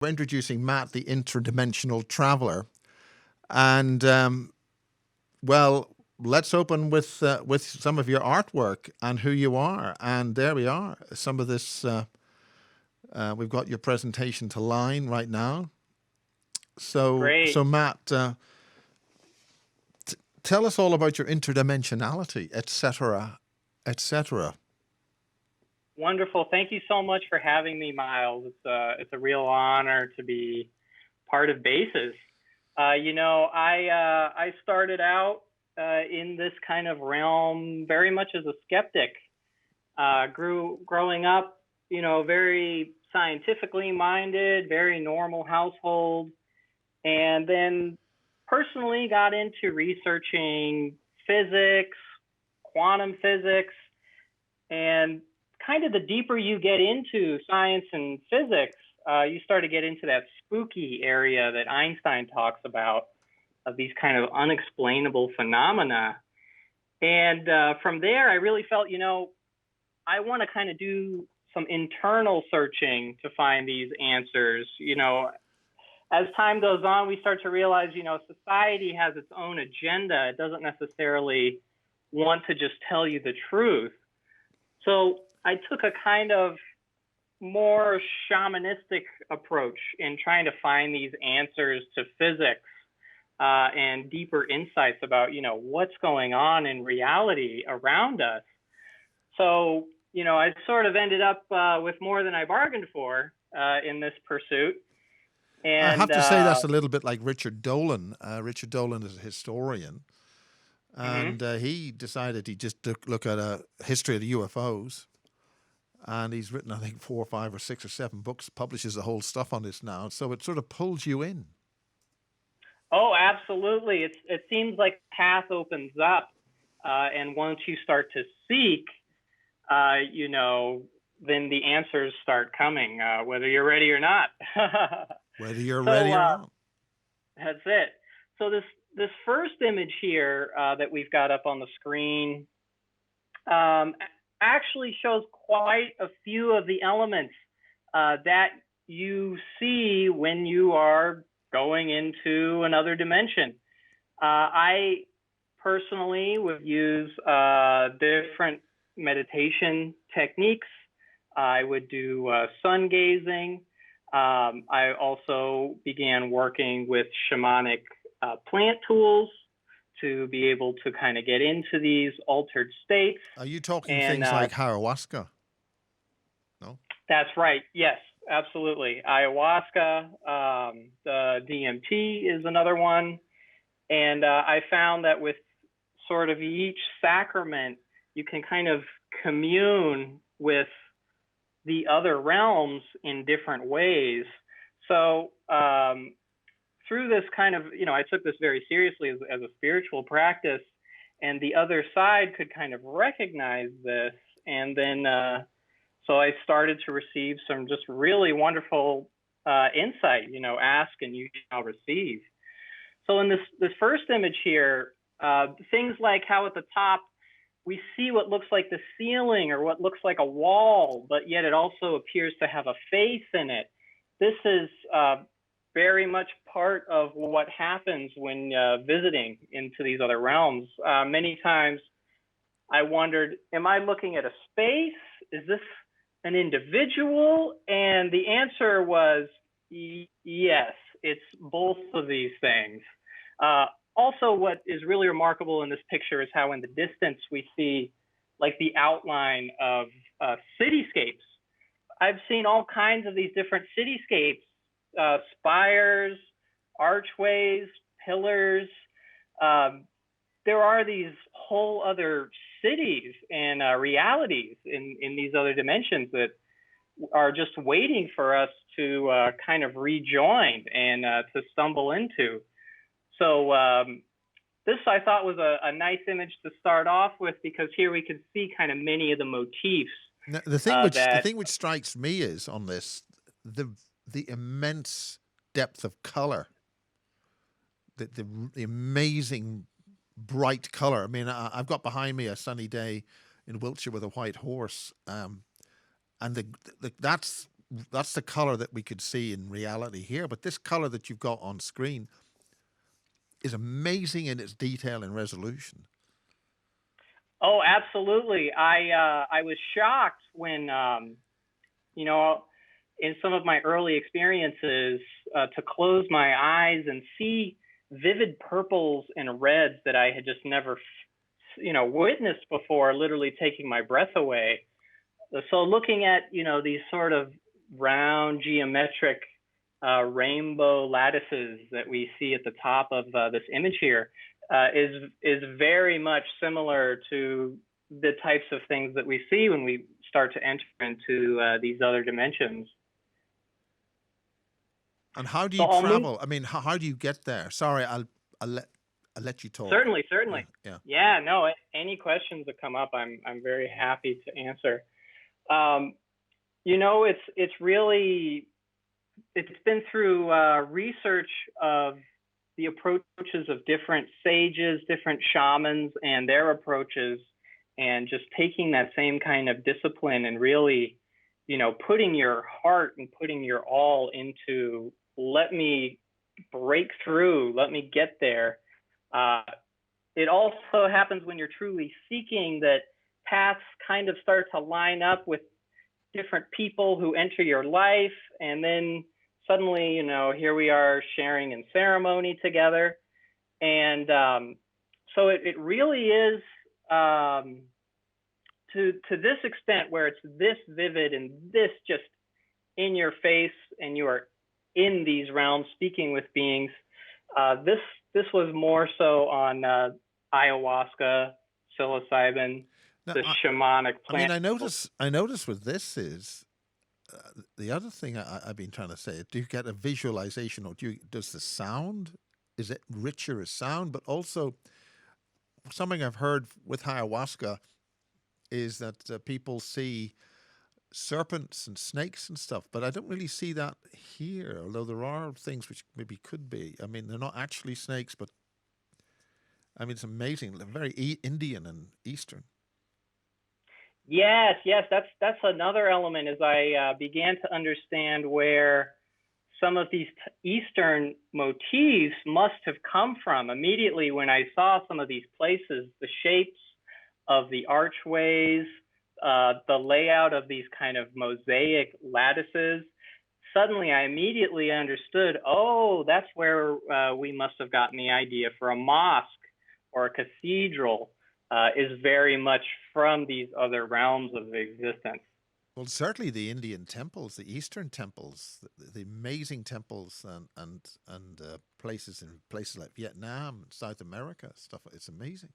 We're introducing Matt, the Interdimensional Traveller, and well, let's open with some of your artwork and who you are. And there we are. Some of this. We've got your presentation to line right now. So Great. Matt, tell us all about your interdimensionality, etc., etc. Wonderful. Thank you so much for having me, Miles. It's a real honor to be part of Bases. I started out in this kind of realm very much as a skeptic. Growing up, very scientifically minded, very normal household, and then personally got into researching physics, quantum physics, and kind of the deeper you get into science and physics, you start to get into that spooky area that Einstein talks about, of these kind of unexplainable phenomena. And from there, I really felt, I want to kind of do some internal searching to find these answers. As time goes on, we start to realize, society has its own agenda. It doesn't necessarily want to just tell you the truth. So I took a kind of more shamanistic approach in trying to find these answers to physics and deeper insights about, what's going on in reality around us. So, I sort of ended up with more than I bargained for in this pursuit. And I have to say that's a little bit like Richard Dolan. Richard Dolan is a historian, and he decided he just look at a history of the UFOs, and he's written, I think, 4 or 5 or 6 or 7 books, publishes the whole stuff on this now. So it sort of pulls you in. Oh, absolutely. It seems like the path opens up, and once you start to seek, then the answers start coming, whether you're ready or not. Whether you're ready or not. That's it. So this first image here that we've got up on the screen actually shows quite a few of the elements that you see when you are going into another dimension. I personally would use different meditation techniques. I would do sun gazing. I also began working with shamanic plant tools to be able to kind of get into these altered states. Are you talking things like ayahuasca? No? That's right. Yes, absolutely. Ayahuasca, the DMT is another one. And I found that with sort of each sacrament, you can kind of commune with the other realms in different ways. So through this kind of, I took this very seriously as a spiritual practice, and the other side could kind of recognize this. And then, so I started to receive some just really wonderful insight, ask and you shall receive. So in this first image here, things like how at the top, we see what looks like the ceiling or what looks like a wall, but yet it also appears to have a face in it. This is very much part of what happens when visiting into these other realms. Many times I wondered, am I looking at a space? Is this an individual? And the answer was yes, it's both of these things. Also, what is really remarkable in this picture is how in the distance we see like the outline of cityscapes. I've seen all kinds of these different cityscapes, spires, archways, pillars. There are these whole other cities and realities in these other dimensions that are just waiting for us to kind of rejoin and to stumble into. So this I thought was a nice image to start off with, because here we can see kind of many of the motifs. Now, the thing which strikes me is on this the immense depth of color, the amazing bright color. I mean, I've got behind me a sunny day in Wiltshire with a white horse, and that's that's the color that we could see in reality here. But this color that you've got on screen is amazing in its detail and resolution. Oh, absolutely. I was shocked when you know, in some of my early experiences, to close my eyes and see vivid purples and reds that I had just never, witnessed before, literally taking my breath away. So looking at, these sort of round geometric rainbow lattices that we see at the top of this image here is very much similar to the types of things that we see when we start to enter into these other dimensions. And how do So you I'll move. travel? I mean, how do you get there? Sorry, I'll let you talk. Certainly, certainly. Yeah. Yeah, no, any questions that come up, I'm very happy to answer. Um, it's really, it's been through research of the approaches of different sages, different shamans, and their approaches, and just taking that same kind of discipline and really, putting your heart and putting your all into, let me break through, let me get there. It also happens when you're truly seeking that paths kind of start to line up with different people who enter your life, and then suddenly, here we are sharing in ceremony together. And so it really is, to this extent, where it's this vivid and this just in your face, and you are in these realms speaking with beings. This was more so on ayahuasca, psilocybin, Now, the shamanic I mean, plant. I notice with this is the other thing I've been trying to say. Do you get a visualization, or does the sound, is it richer as sound? But also something I've heard with ayahuasca is that people see serpents and snakes and stuff, but I don't really see that here. Although there are things which maybe could be. I mean, they're not actually snakes, but I mean, it's amazing. They're very Indian and Eastern. Yes, that's another element as I began to understand where some of these Eastern motifs must have come from. Immediately when I saw some of these places, the shapes of the archways, the layout of these kind of mosaic lattices, suddenly I immediately understood, oh, that's where we must have gotten the idea for a mosque or a cathedral. Is very much from these other realms of existence. Well, certainly the Indian temples, the Eastern temples, the amazing temples, and places in places like Vietnam, South America, stuff. It's amazing.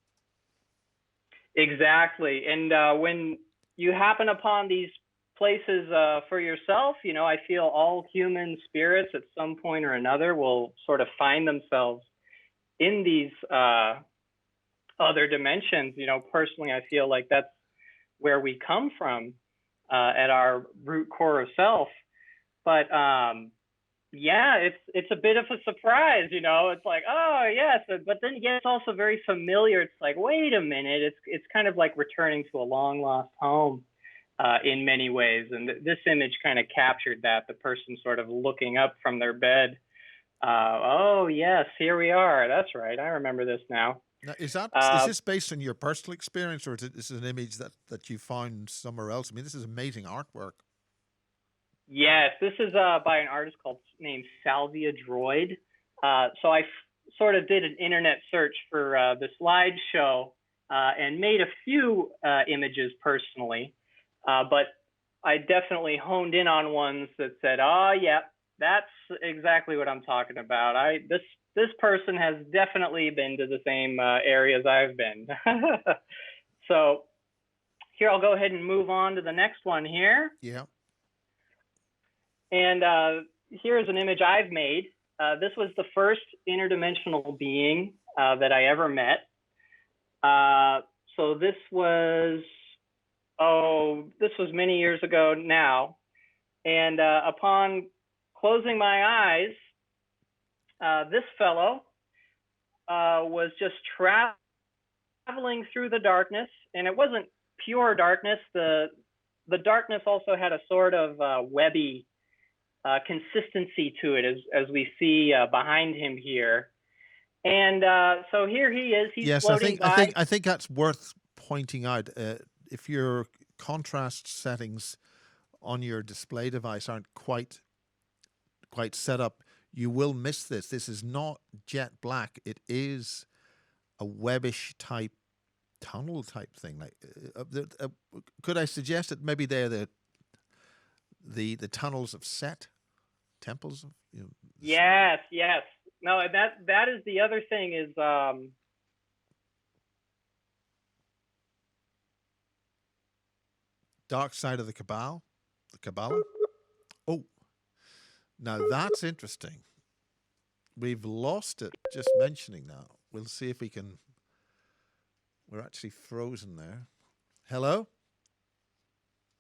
Exactly. And when you happen upon these places for yourself, I feel all human spirits at some point or another will sort of find themselves in these other dimensions. Personally, I feel like that's where we come from at our root core of self. But yeah, it's a bit of a surprise. It's like, oh yes, but then again, it's also very familiar. It's like, wait a minute, it's kind of like returning to a long lost home in many ways. And this image kind of captured that. The person sort of looking up from their bed. Oh yes, here we are. That's right. I remember this now. Now, is this based on your personal experience, or is this an image that you found somewhere else? I mean, this is amazing artwork. Yes, this is by an artist named Salvia Droid. So I sort of did an internet search for the slideshow and made a few images personally, but I definitely honed in on ones that said, "Oh, yeah, that's exactly what I'm talking about." This person has definitely been to the same areas I've been. So here, I'll go ahead and move on to the next one here. Yeah. And here is an image I've made. This was the first interdimensional being that I ever met. So this was many years ago now. And upon closing my eyes, this fellow was just traveling through the darkness, and it wasn't pure darkness. The the darkness also had a sort of webby consistency to it, as we see behind him here. And so here he is. He's Yes, floating by. I think that's worth pointing out. If your contrast settings on your display device aren't quite set up, you will miss this. This is not jet black. It is a webbish type tunnel type thing. Like, could I suggest that maybe they're the tunnels of Set, temples of, you know, Yes, yes. No, that is the other thing is dark side of the Kabbalah. The Kabbalah. Oh, now that's interesting. We've lost it just mentioning that. We'll see if we can. We're actually frozen there. Hello?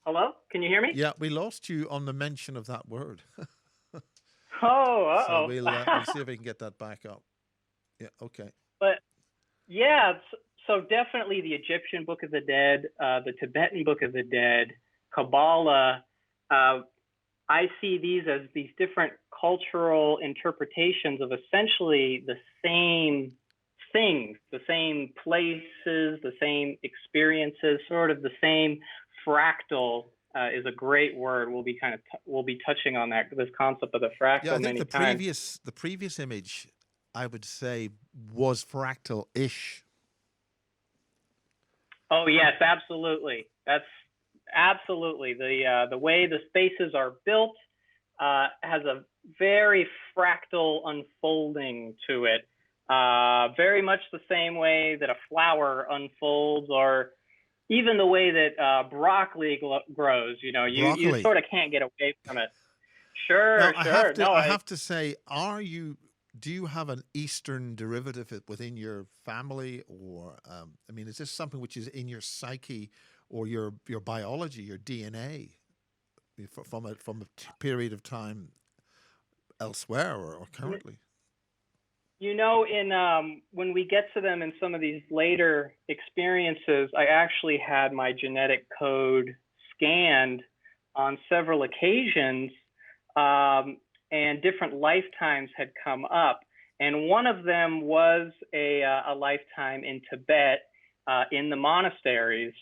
hello? Can you hear me? Yeah, we lost you on the mention of that word. Oh, uh-oh. So we'll see if we can get that back up. Yeah, okay. But yeah, so definitely the Egyptian Book of the Dead, the Tibetan Book of the Dead, Kabbalah. I see these as these different cultural interpretations of essentially the same things, the same places, the same experiences, sort of the same fractal. Is a great word. We'll be touching on that, this concept of the fractal. Yeah, I think many the times. previous image, I would say, was fractal-ish. Oh yes, absolutely. That's absolutely the way the spaces are built has a very fractal unfolding to it. Very much the same way that a flower unfolds, or even the way that broccoli grows. You know, you sort of can't get away from it. Sure, now, sure. I have to say, do you have an Eastern derivative within your family, or I mean, is this something which is in your psyche or your biology, your DNA, from a period of time elsewhere or currently? You know, in when we get to them in some of these later experiences, I actually had my genetic code scanned on several occasions, and different lifetimes had come up. And one of them was a lifetime in Tibet, in the monasteries,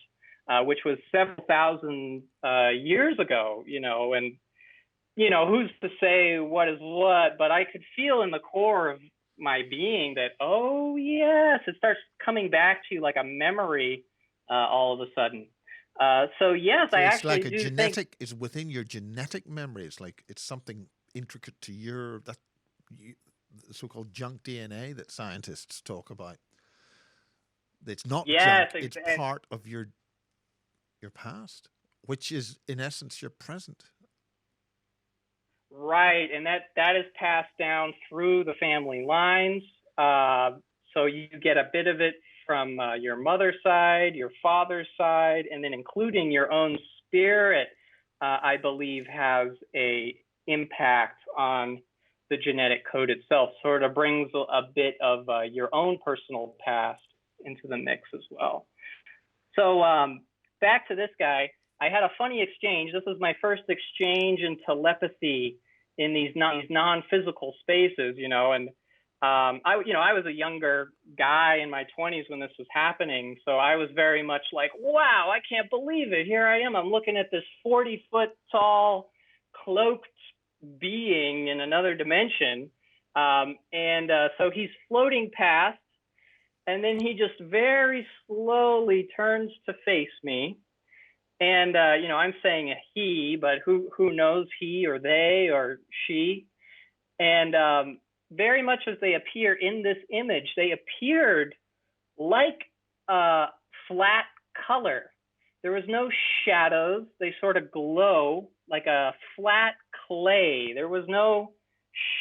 which was several thousand years ago, you know, and, you know, who's to say what is what, but I could feel in the core of my being that, oh yes, it starts coming back to you like a memory all of a sudden. So yes, so I it's actually like do think it's within your genetic memory. It's like it's something intricate to the so-called junk DNA that scientists talk about. It's not yes, junk; it's part of your past, which is in essence your present. right, and that is passed down through the family lines. So you get a bit of it from your mother's side, your father's side, and then including your own spirit. I believe has a impact on the genetic code itself. Sort of brings a bit of your own personal past into the mix as well. So back to this guy. I had a funny exchange. This was my first exchange in telepathy in these non-physical spaces, you know, and I was a younger guy in my 20s when this was happening, so I was very much like, wow, I can't believe it. Here I am. I'm looking at this 40-foot tall, cloaked being in another dimension, and so he's floating past, and then he just very slowly turns to face me. And I'm saying a he, but who knows, he or they or she. And very much as they appear in this image, they appeared like a flat color. There was no shadows. They sort of glow like a flat clay. There was no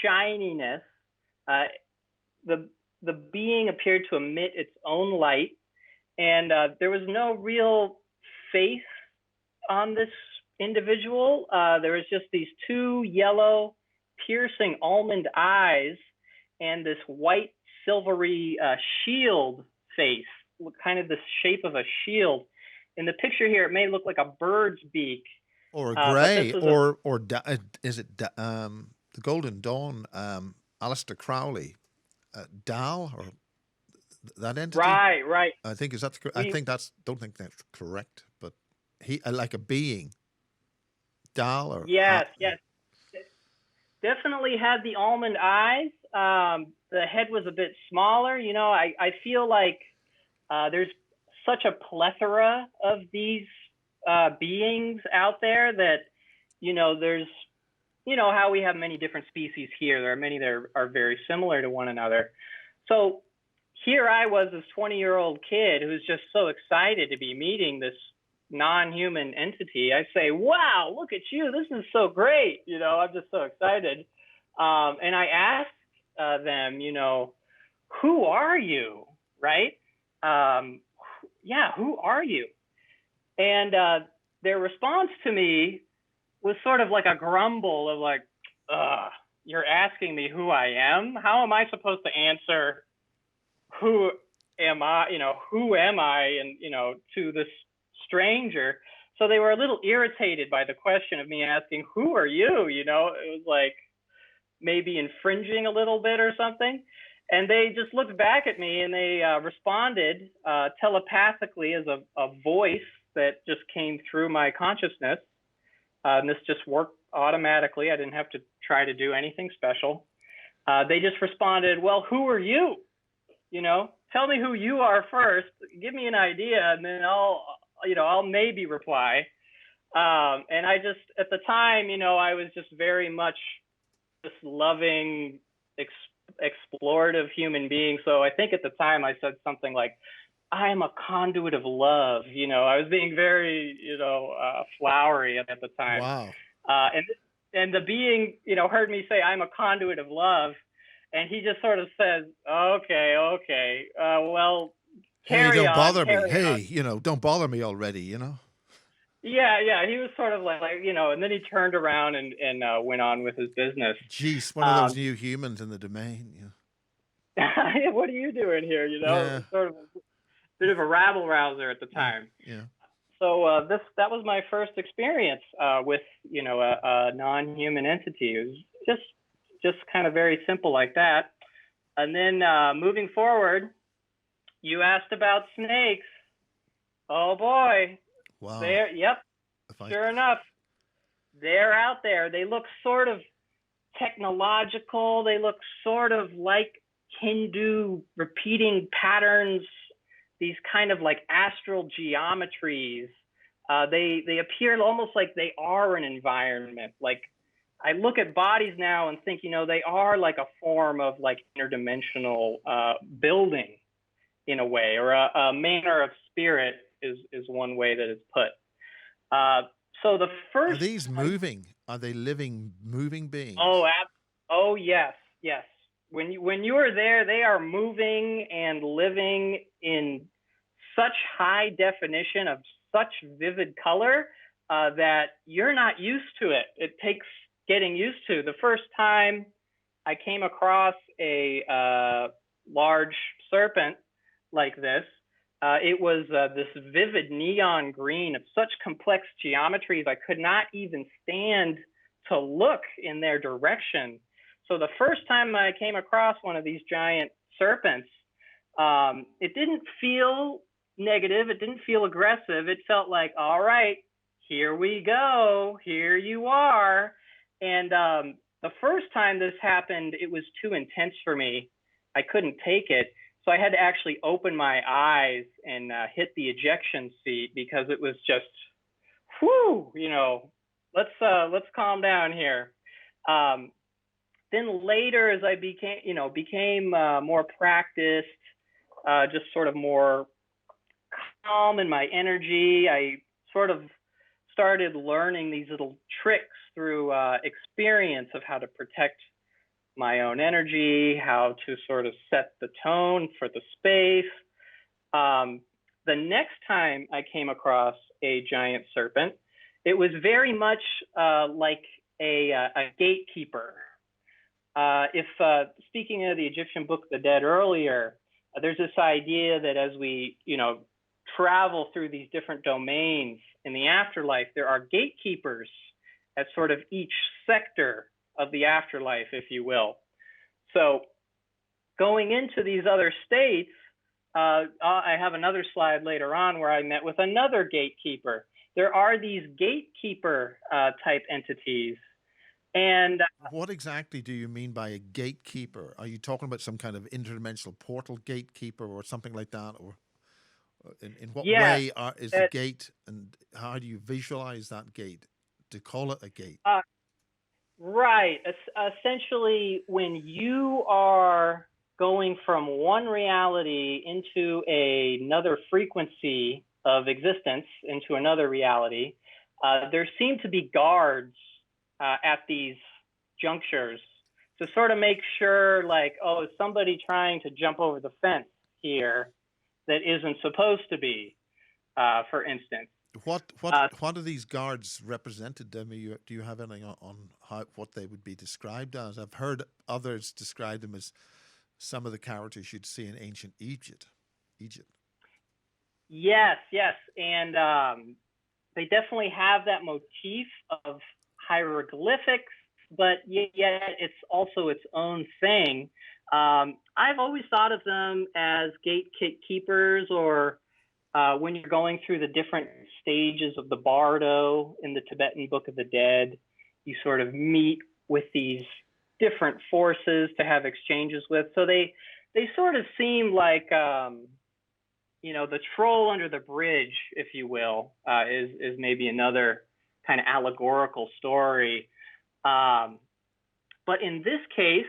shininess. The being appeared to emit its own light, and there was no real face on this individual. There was just these two yellow, piercing almond eyes and this white, silvery shield face, kind of the shape of a shield. in the picture here, it may look like a bird's beak, Or a but this grey, was a is it the Golden Dawn? Alistair Crowley, Dal, or that entity? right, right. I think is that. I We think that's. Don't think that's correct, but he like a being, Dal or Yes, yes, definitely had the almond eyes. The head was a bit smaller. You know, I feel like there's such a plethora of these beings out there that, you know, there's, you know, how we have many different species here. There are many that are very similar to one another. So here I was, this 20-year-old kid who's just so excited to be meeting this non-human entity. I say, wow, look at you. This is so great. You know, I'm just so excited. And I asked them, you know, who are you? Right? Yeah, who are you? And their response to me was sort of like a grumble of like, you're asking me who I am? How am I supposed to answer who am I, you know, who am I, and, you know, to this stranger? So they were a little irritated by the question of me asking, who are you? You know, it was like maybe infringing a little bit or something. And they just looked back at me and they responded telepathically as a voice that just came through my consciousness. And this just worked automatically. I didn't have to try to do anything special. They just responded, well, who are you? You know, tell me who you are first. Give me an idea, and then I'll maybe reply. And I just, at the time, you know, I was just very much this loving, explorative human being. So I think at the time I said something like, I am a conduit of love. You know, I was being very, you know, flowery at the time. wow. And the being, you know, heard me say, I'm a conduit of love. And he just sort of says, okay, well, Hey, carry don't on, bother me. carry Hey, on. you know, don't bother me already. You know. Yeah, he was sort of like, you know, and then he turned around and went on with his business. Jeez, one of those new humans in the domain. What are you doing here? You know, it Yeah. was sort of a bit of a rabble rouser at the Yeah. time. Yeah. So that was my first experience with, you know, a non-human entity. It was just kind of very simple like that. And then moving forward, you asked about snakes. Oh boy, Wow. yep, sure enough, they're out there. They look sort of technological. They look sort of like Hindu repeating patterns, these kind of like astral geometries. They appear almost like they are an environment. Like I look at bodies now and think, you know, they are like a form of like interdimensional building in a way, or a manner of spirit is one way that it's put. So the Are first these time, moving? Are they living, moving beings? oh, oh yes, yes. When you are there, they are moving and living in such high definition of such vivid color that you're not used to it. It takes getting used to. The first time I came across a large serpent like this, it was this vivid neon green of such complex geometries I could not even stand to look in their direction. So the first time I came across one of these giant serpents, it didn't feel negative. It didn't feel aggressive. It felt like, all right, here we go. Here you are. And the first time this happened, it was too intense for me. I couldn't take it. So I had to actually open my eyes and hit the ejection seat because it was just, whew, you know, let's calm down here. Then later, as I became more practiced, just sort of more calm in my energy, I sort of started learning these little tricks through experience of how to protect my own energy, how to sort of set the tone for the space. The next time I came across a giant serpent, it was very much like a gatekeeper. If speaking of the Egyptian Book of the Dead earlier, there's this idea that as we, you know, travel through these different domains in the afterlife, there are gatekeepers at sort of each sector of the afterlife, if you will. So going into these other states, I have another slide later on where I met with another gatekeeper. There are these gatekeeper type entities. And what exactly do you mean by a gatekeeper? Are you talking about some kind of interdimensional portal gatekeeper or something like that? Or in what yes, way is the gate, and how do you visualize that gate to call it a gate? Right. Essentially, when you are going from one reality into another frequency of existence, into another reality, there seem to be guards at these junctures to sort of make sure, like, oh, is somebody trying to jump over the fence here that isn't supposed to be, for instance. What are these guards represented? Do you have anything on what they would be described as? I've heard others describe them as some of the characters you'd see in ancient Egypt. Yes, and they definitely have that motif of hieroglyphics, but yet it's also its own thing. I've always thought of them as gatekeepers, or when you're going through the different stages of the bardo in the Tibetan Book of the Dead, you sort of meet with these different forces to have exchanges with. So they sort of seem like, the troll under the bridge, if you will, is maybe another kind of allegorical story. But in this case,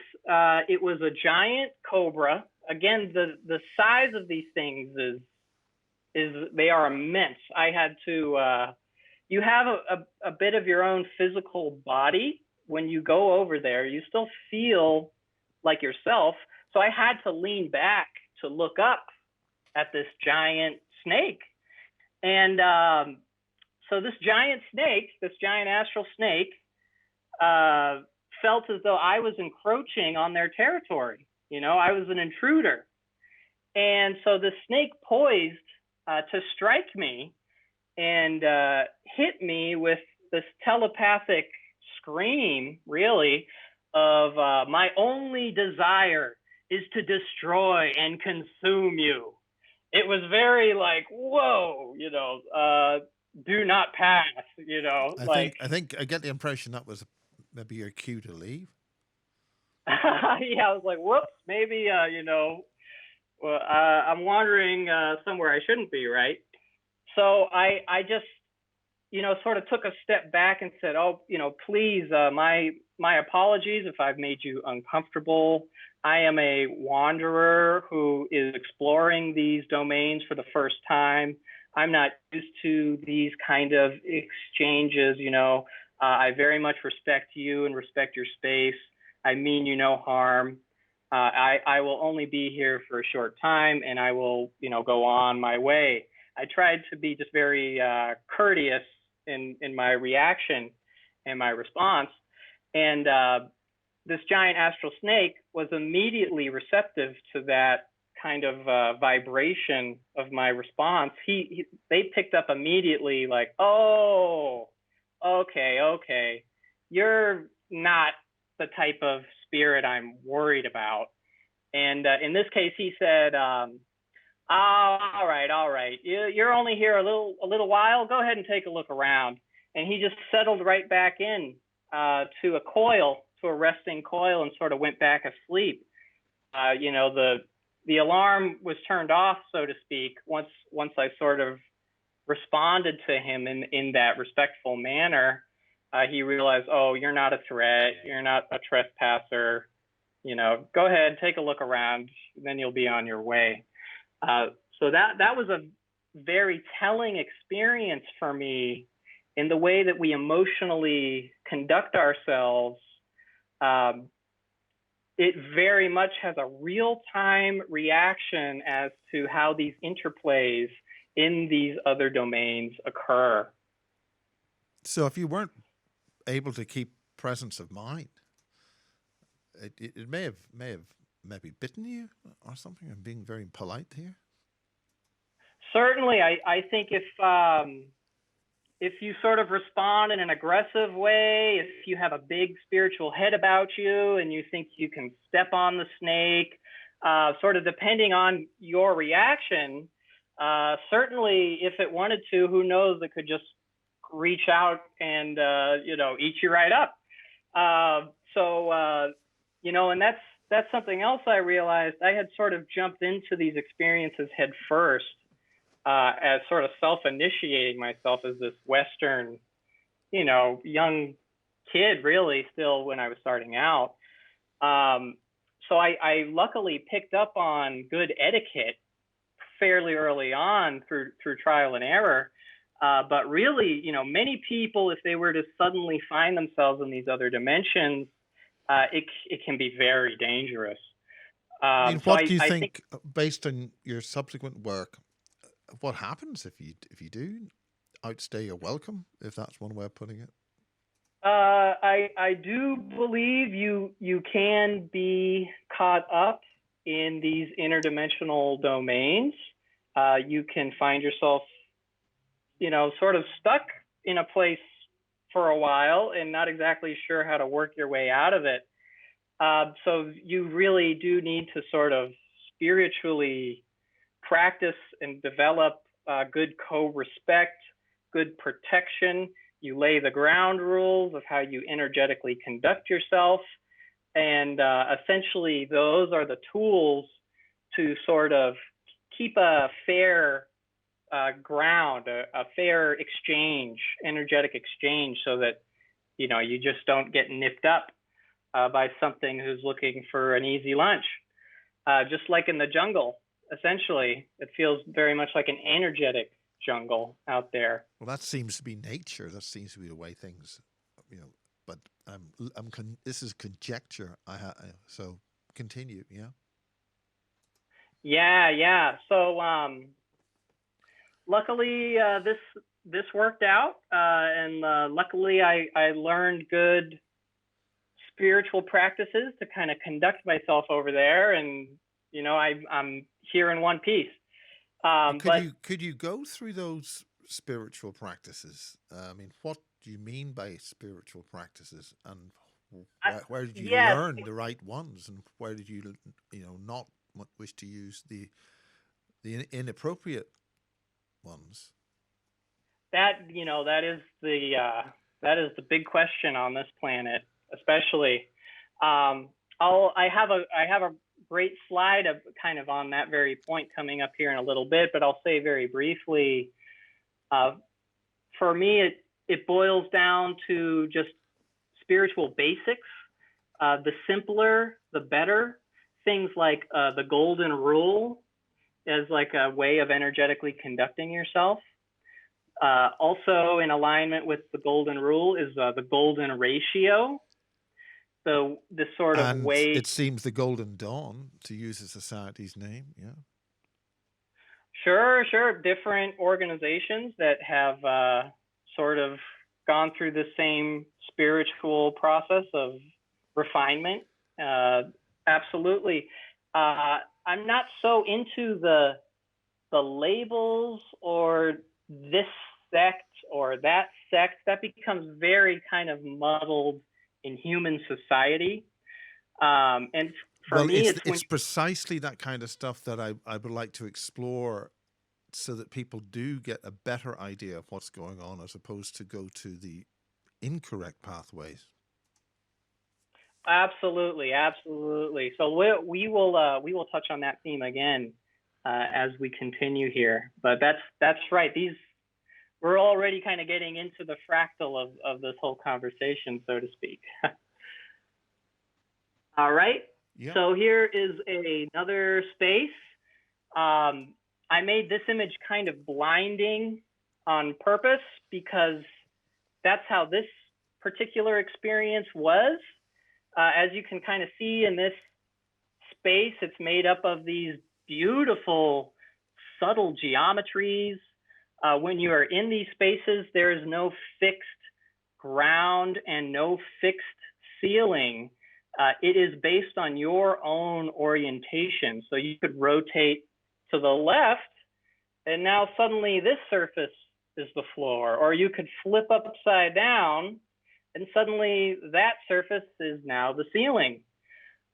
it was a giant cobra. Again, the size of these things is they are immense. I had to, you have a bit of your own physical body when you go over there. You still feel like yourself. So I had to lean back to look up at this giant snake. And so this giant astral snake, felt as though I was encroaching on their territory. I was an intruder. And so the snake poised to strike me and hit me with this telepathic scream, really, of my only desire is to destroy and consume you. It was very like, whoa, do not pass, I think I get the impression that was maybe your cue to leave. Yeah, I was like, whoops, maybe, well, I'm wandering somewhere I shouldn't be, right? So I just, sort of took a step back and said, oh, please, my apologies if I've made you uncomfortable. I am a wanderer who is exploring these domains for the first time. I'm not used to these kind of exchanges. I very much respect you and respect your space. I mean you no harm. I will only be here for a short time, and I will, go on my way. I tried to be just very courteous in my reaction and my response. And this giant astral snake was immediately receptive to that kind of vibration of my response. They picked up immediately, like, oh, okay, you're not the type of spirit I'm worried about. And in this case, he said, all right. You're only here a little while. Go ahead and take a look around. And he just settled right back in to a resting coil, and sort of went back asleep. The alarm was turned off, so to speak, once I sort of responded to him in that respectful manner. He realized, oh, you're not a threat. You're not a trespasser. Go ahead, take a look around, then you'll be on your way. So that was a very telling experience for me in the way that we emotionally conduct ourselves. It very much has a real-time reaction as to how these interplays in these other domains occur. So if you weren't able to keep presence of mind, it may have maybe bitten you or something. I'm being very polite here. Certainly, I think if you sort of respond in an aggressive way, if you have a big spiritual head about you and you think you can step on the snake, sort of depending on your reaction, certainly if it wanted to, who knows, it could just reach out and, eat you right up. And that's something else I realized. I had sort of jumped into these experiences head first, as sort of self-initiating myself as this Western, young kid, really, still when I was starting out. So I luckily picked up on good etiquette fairly early on through trial and error. But really, many people, if they were to suddenly find themselves in these other dimensions, it can be very dangerous. I mean, So what do you I think think, based on your subsequent work, what happens if you do outstay your welcome, if that's one way of putting it? I do believe you can be caught up in these interdimensional domains. You can find yourself, sort of stuck in a place for a while and not exactly sure how to work your way out of it. So you really do need to sort of spiritually practice and develop good co-respect, good protection. You lay the ground rules of how you energetically conduct yourself. And essentially, those are the tools to sort of keep a fair ground, a fair exchange, energetic exchange, so that, you just don't get nipped up by something who's looking for an easy lunch. Just like in the jungle, essentially, it feels very much like an energetic jungle out there. Well, that seems to be nature. That seems to be the way things, But this is conjecture. So continue. Yeah. Yeah. So luckily, this worked out, and luckily I learned good spiritual practices to kind of conduct myself over there, and I'm here in one piece. Could you go through those spiritual practices? I mean, what do you mean by spiritual practices, and where did you Yes, learn the right ones, and where did you not wish to use the inappropriate ones? that that is the big question on this planet, especially. I have a great slide of kind of on that very point coming up here in a little bit, but I'll say very briefly. For me, it boils down to just spiritual basics. The simpler, the better. Things like the golden rule as like a way of energetically conducting yourself. Also in alignment with the golden rule is the golden ratio. So this sort of And way. it seems the Golden Dawn, to use a society's name. Yeah. Sure. Different organizations that have sort of gone through the same spiritual process of refinement. Absolutely. I'm not so into the labels or this sect or that sect. That becomes very kind of muddled in human society. And for me, it's precisely that kind of stuff that I would like to explore, so that people do get a better idea of what's going on, as opposed to go to the incorrect pathways. Absolutely. So we will touch on that theme again as we continue here. But that's right. We're already kind of getting into the fractal of this whole conversation, so to speak. All right. Yeah. So here is another space. I made this image kind of blinding on purpose because that's how this particular experience was. As you can kind of see in this space, it's made up of these beautiful, subtle geometries. When you are in these spaces, there is no fixed ground and no fixed ceiling. It is based on your own orientation. So you could rotate to the left and now suddenly this surface is the floor. Or you could flip upside down, and suddenly that surface is now the ceiling.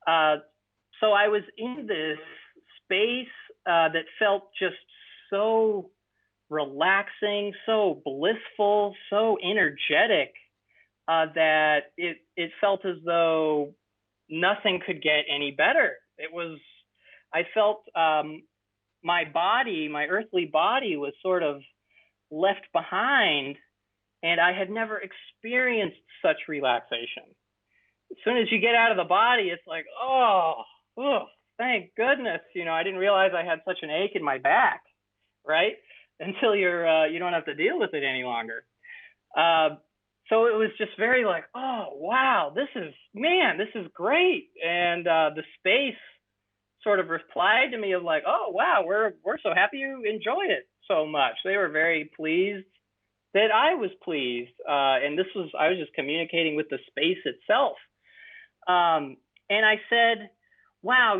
So I was in this space that felt just so relaxing, so blissful, so energetic, that it felt as though nothing could get any better. I felt my body, my earthly body, was sort of left behind, and I had never experienced such relaxation. As soon as you get out of the body, it's like, oh, thank goodness. I didn't realize I had such an ache in my back, right? Until you don't have to deal with it any longer. So it was just very like, oh, wow, this is great. And the space sort of replied to me of like, oh, wow, we're so happy you enjoyed it so much. They were very pleased that I was pleased. And I was just communicating with the space itself. And I said, wow,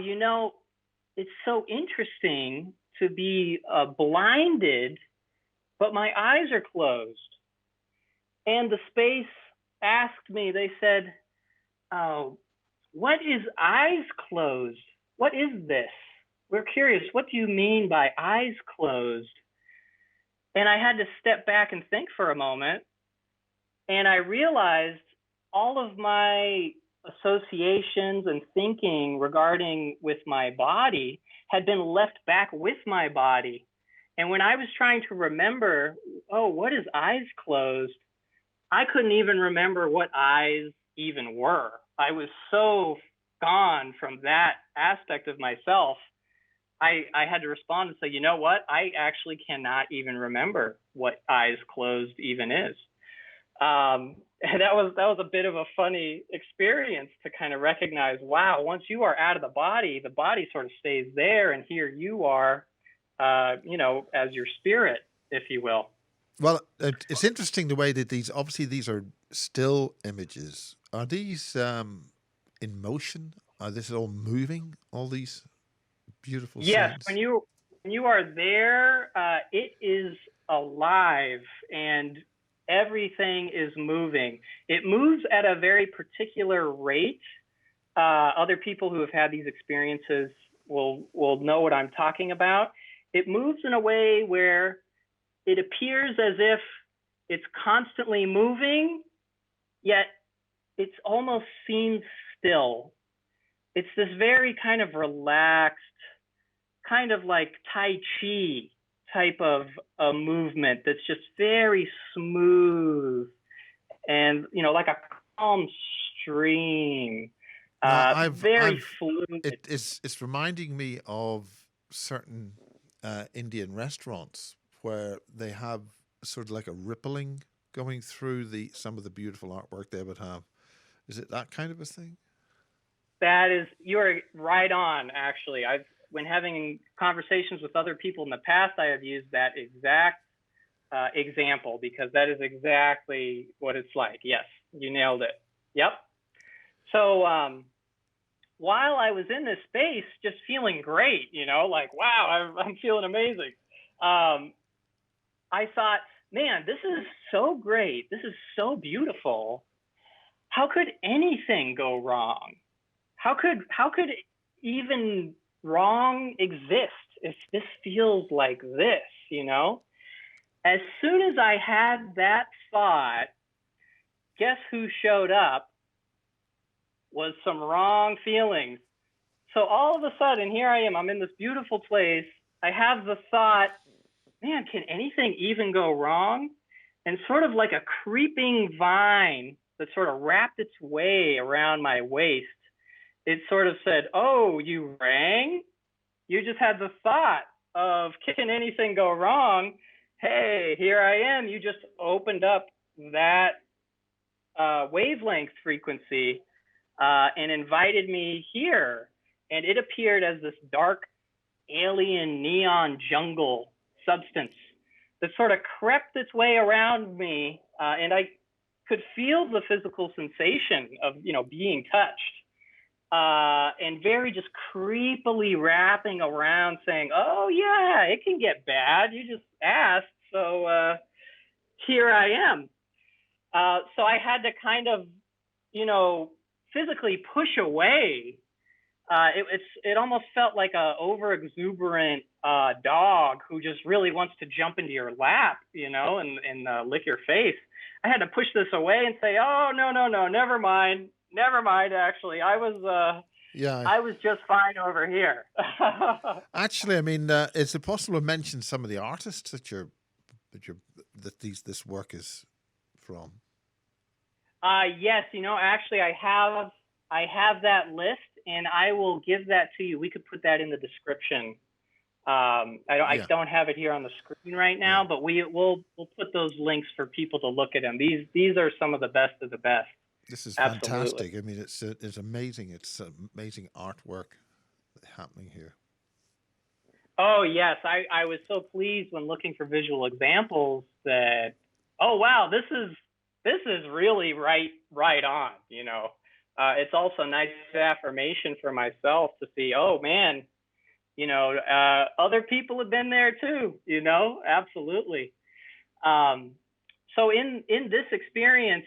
it's so interesting to be blinded, but my eyes are closed. And the space asked me, they said, oh, what is eyes closed? What is this? We're curious. What do you mean by eyes closed? And I had to step back and think for a moment. And I realized all of my associations and thinking regarding with my body had been left back with my body. And when I was trying to remember, oh, what is eyes closed? I couldn't even remember what eyes even were. I was so gone from that aspect of myself. I had to respond and say, you know what? I actually cannot even remember what eyes closed even is. And that was a bit of a funny experience to kind of recognize, wow, once you are out of the body sort of stays there, and here you are, as your spirit, if you will. Well, it's interesting the way that these are still images. Are these in motion? Are this all moving? All these beautiful Yes, scenes? when you are there, it is alive and everything is moving. It moves at a very particular rate. Other people who have had these experiences will know what I'm talking about. It moves in a way where it appears as if it's constantly moving, yet it almost seems still. It's this very kind of relaxed, kind of like Tai Chi type of a movement that's just very smooth and, like a calm stream. Now, Very fluid. it's reminding me of certain Indian restaurants where they have sort of like a rippling going through some of the beautiful artwork they would have. Is it that kind of a thing? You're right on, actually. When having conversations with other people in the past, I have used that exact example, because that is exactly what it's like. Yes, you nailed it. Yep. So while I was in this space, just feeling great, like, wow, I'm feeling amazing. I thought, man, this is so great. This is so beautiful. How could anything go wrong? How could even wrong exist if this feels like this, As soon as I had that thought, guess who showed up? Was some wrong feelings. So all of a sudden, here I am. I'm in this beautiful place. I have the thought, man, can anything even go wrong? And sort of like a creeping vine that sort of wrapped its way around my waist, it sort of said, oh, you rang? You just had the thought of, can anything go wrong? Hey, here I am. You just opened up that wavelength frequency and invited me here. And it appeared as this dark alien neon jungle substance that sort of crept its way around me. And I could feel the physical sensation of, being touched. and very just creepily wrapping around saying, oh yeah, it can get bad. You just asked. So here I am. So I had to kind of, physically push away. It almost felt like a over exuberant dog who just really wants to jump into your lap, and lick your face. I had to push this away and say, oh no, never mind. Actually, I Yeah. was just fine over here. Actually, I mean, is it possible to mention some of the artists that this work is from? Yes, actually, I have that list, and I will give that to you. We could put that in the description. I don't have it here on the screen right now, but we'll put those links for people to look at them. These are some of the best of the best. This is Absolutely. fantastic. I mean, it's amazing. It's amazing artwork happening here. Oh yes, I was so pleased when looking for visual examples that, oh wow, this is really right on. It's also a nice affirmation for myself to see, oh man, other people have been there too. Absolutely. So in this experience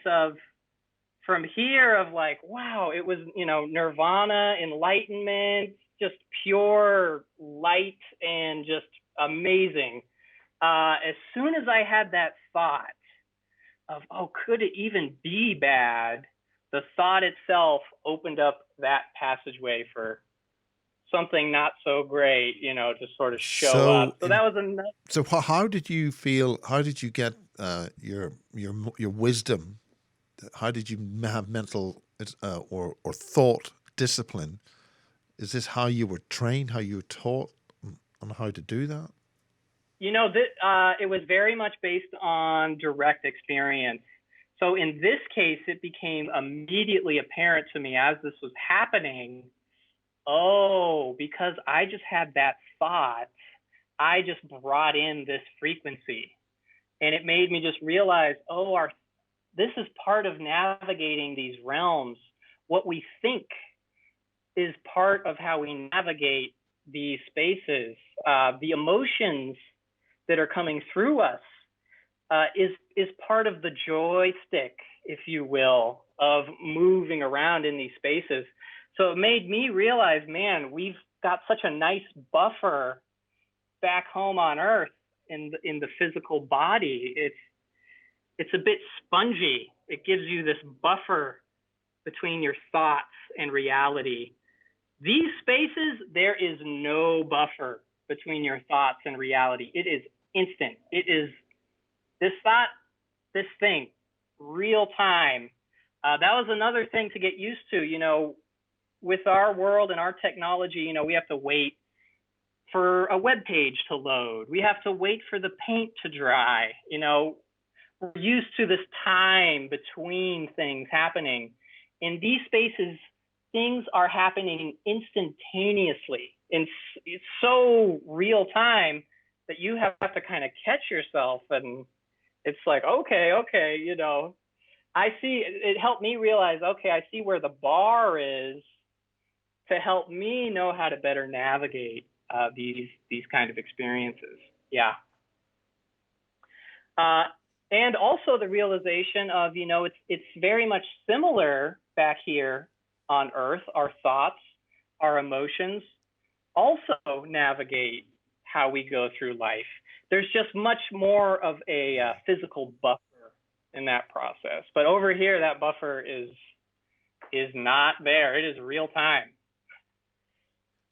from here of like, wow, it was, nirvana, enlightenment, just pure light and just amazing. As soon as I had that thought of, oh, could it even be bad? The thought itself opened up that passageway for something not so great, to sort of show up. So that was another. So how did you feel? How did you get your wisdom? How did you have mental or thought discipline? Is this how you were trained? How you were taught on how to do that? It was very much based on direct experience. So in this case, it became immediately apparent to me as this was happening. Oh, because I just had that thought, I just brought in this frequency, and it made me just realize, oh, this is part of navigating these realms. What we think is part of how we navigate these spaces. The emotions that are coming through us is part of the joystick, if you will, of moving around in these spaces. So it made me realize, man, we've got such a nice buffer back home on Earth in the physical body. It's a bit spongy. It gives you this buffer between your thoughts and reality. These spaces, there is no buffer between your thoughts and reality. It is instant. It is this thought, this thing, real time. That was another thing to get used to, with our world and our technology, we have to wait for a web page to load. We have to wait for the paint to dry. We're used to this time between things happening. In these spaces, things are happening instantaneously. And it's so real time that you have to kind of catch yourself. And it's like, okay, I see. It helped me realize, okay, I see where the bar is to help me know how to better navigate these kind of experiences. Yeah. And also the realization of, it's very much similar back here on Earth. Our thoughts, our emotions also navigate how we go through life. There's just much more of a physical buffer in that process. But over here, that buffer is not there. It is real time.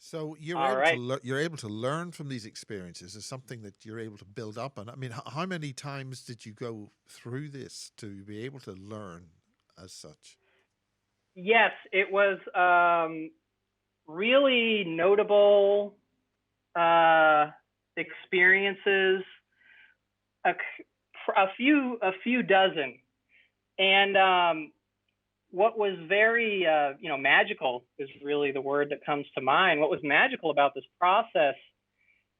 So you're able to learn from these experiences. Is something that you're able to build up on. I mean, how many times did you go through this to be able to learn as such? Yes, it was really notable experiences, a few dozen, and what was very magical is really the word that comes to mind. What was magical about this process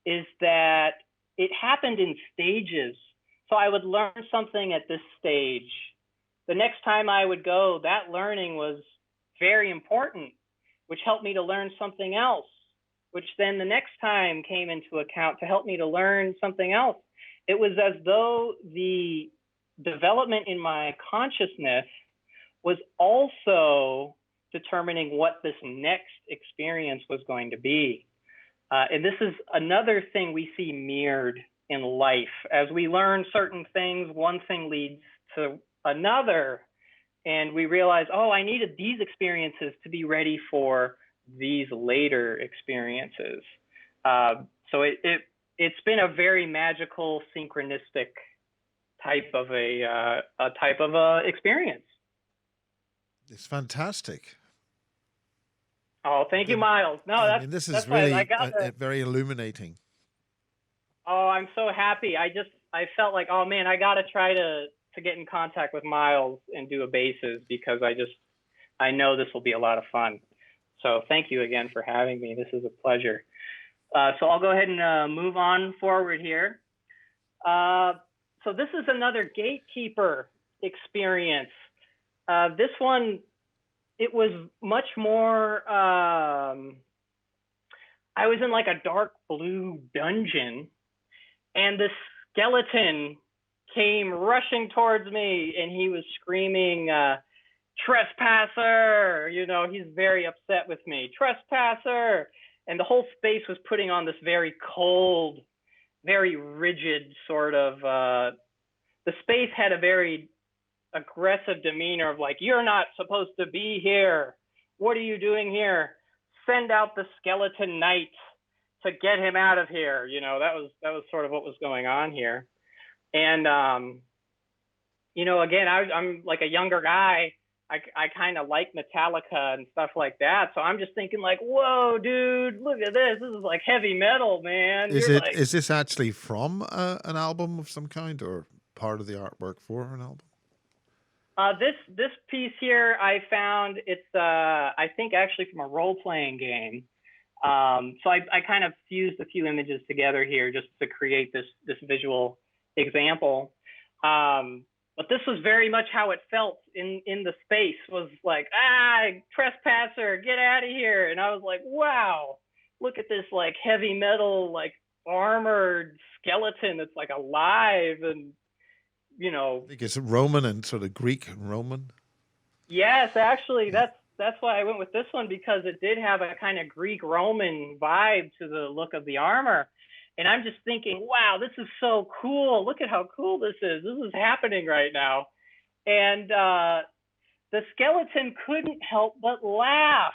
is that it happened in stages. So I would learn something at this stage. The next time I would go, that learning was very important. which helped me to learn something else, which then the next time came into account to help me to learn something else. It was as though the development in my consciousness was also determining what this next experience was going to be. And this is another thing we see mirrored in life. As we learn certain things, one thing leads to another, and we realize, oh, I needed these experiences to be ready for these later experiences. So it's been a very magical, synchronistic type of a experience. It's fantastic. Oh, thank you, Miles. No, this is that's really very illuminating. Oh, I'm so happy. I felt like, oh man, I got to try to get in contact with Miles and do a basis, because I know this will be a lot of fun. So thank you again for having me. This is a pleasure. So I'll go ahead and move on forward here. So this is another gatekeeper experience. This one, it was much more, I was in like a dark blue dungeon, and this skeleton came rushing towards me, and he was screaming, trespasser, you know, he's very upset with me, trespasser. And the whole space was putting on this very cold, very rigid sort of, the space had a very aggressive demeanor of like, you're not supposed to be here. What are you doing here? Send out the skeleton knight to get him out of here. You know, that was sort of what was going on here. And, you know, again, I'm like a younger guy. I kind of like Metallica and stuff like that. So I'm just thinking like, whoa, dude, look at this. This is like heavy metal, man. Is this actually from an album of some kind, or part of the artwork for an album? This piece here I found, it's I think actually from a role-playing game. So I kind of fused a few images together here just to create this visual example. But this was very much how it felt in the space, was like, trespasser, get out of here. And I was like, wow, look at this like heavy metal, like armored skeleton that's like alive, and you know, I think it's Roman and sort of Greek and Roman. Yes, actually, that's why I went with this one, because it did have a kind of Greek Roman vibe to the look of the armor. And I'm just thinking, wow, this is so cool. Look at how cool this is. This is happening right now. And the skeleton couldn't help but laugh.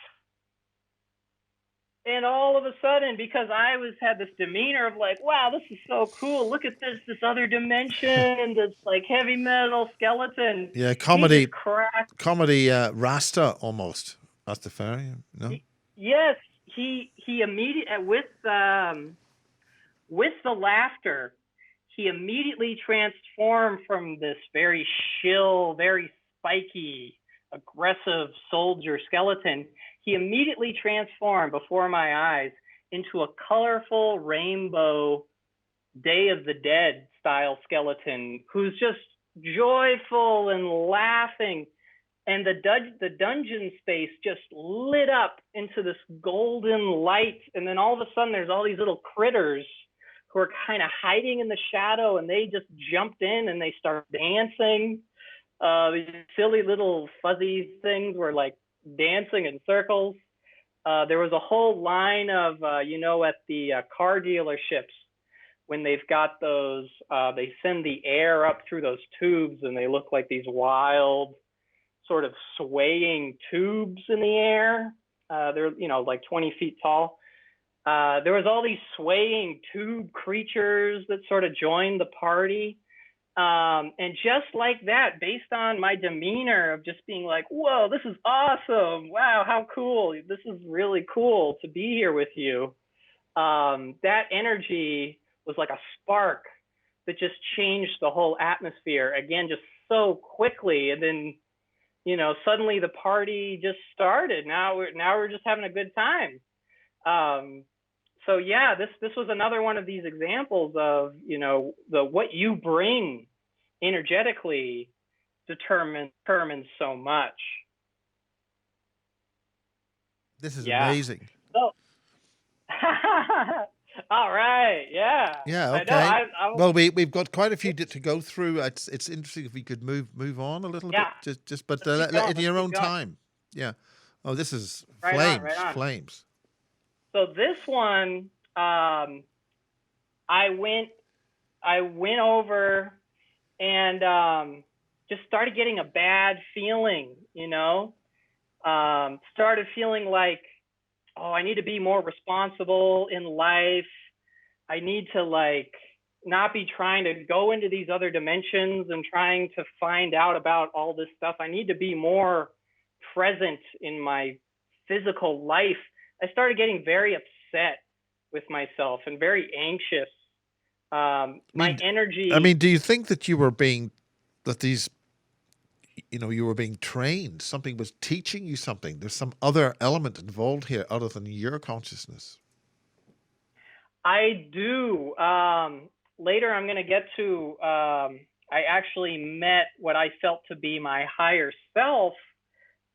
And all of a sudden, because I had this demeanor of like, wow, this is so cool. Look at this other dimension, this like heavy metal skeleton. Yeah, comedy Rasta almost. Rastafarian, no? Yes, he immediately, with the laughter, he immediately transformed from this very shill, very spiky, aggressive soldier skeleton. He immediately transformed before my eyes into a colorful rainbow Day of the Dead style skeleton who's just joyful and laughing. And the dungeon space just lit up into this golden light. And then all of a sudden there's all these little critters who are kind of hiding in the shadow, and they just jumped in and they start dancing. These silly little fuzzy things were like dancing in circles. There was a whole line of, you know, at the car dealerships, when they've got those, they send the air up through those tubes, and they look like these wild sort of swaying tubes in the air. They're, you know, like 20 feet tall. There was all these swaying tube creatures that sort of joined the party. And just like that, based on my demeanor of just being like, whoa, this is awesome. Wow, how cool. This is really cool to be here with you. That energy was like a spark that just changed the whole atmosphere, again, just so quickly. And then, you know, suddenly the party just started. Now we're just having a good time. So yeah, this was another one of these examples of, you know, what you bring energetically determines so much. This is Yeah. amazing. So, all right. Yeah. Yeah. I know. Okay. I Well, we've got quite a few to go through. It's interesting if we could move on a little bit. yeah. But Let's keep going. in Let's your keep own going. time. Yeah. Oh, this is Right on. Right on. flames. So this one, I went over and just started getting a bad feeling, started feeling like, oh, I need to be more responsible in life. I need to like not be trying to go into these other dimensions and trying to find out about all this stuff. I need to be more present in my physical life. I started getting very upset with myself and very anxious. My I energy. mean, do you think that these, you were being trained? Something was teaching you something. There's some other element involved here other than your consciousness. I do. Later, I'm going to get to. I actually met what I felt to be my higher self.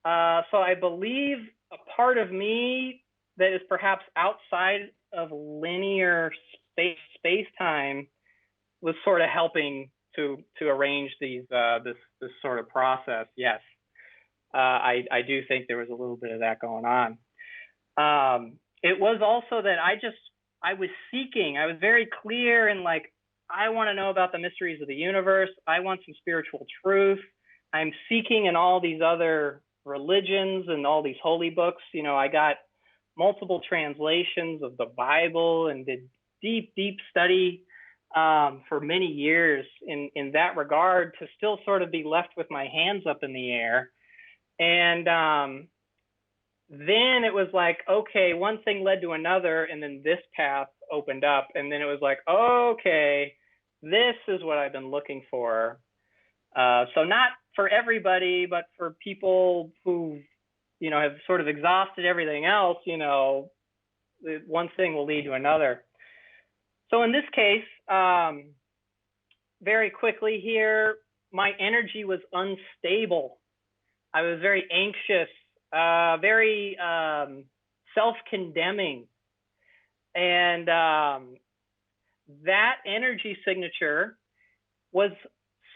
So I believe a part of me that is perhaps outside of linear space time was sort of helping to arrange these this sort of process. Yes, I do think there was a little bit of that going on. It was also that I was seeking. I was very clear and like, I want to know about the mysteries of the universe. I want some spiritual truth. I'm seeking in all these other religions and all these holy books. I got multiple translations of the Bible and did deep study for many years in that regard, to still sort of be left with my hands up in the air. And then it was like, okay, one thing led to another, and then this path opened up, and then it was like, okay, this is what I've been looking for. So not for everybody, but for people who, have sort of exhausted everything else, one thing will lead to another. So in this case, very quickly here, my energy was unstable. I was very anxious, very self-condemning. And that energy signature was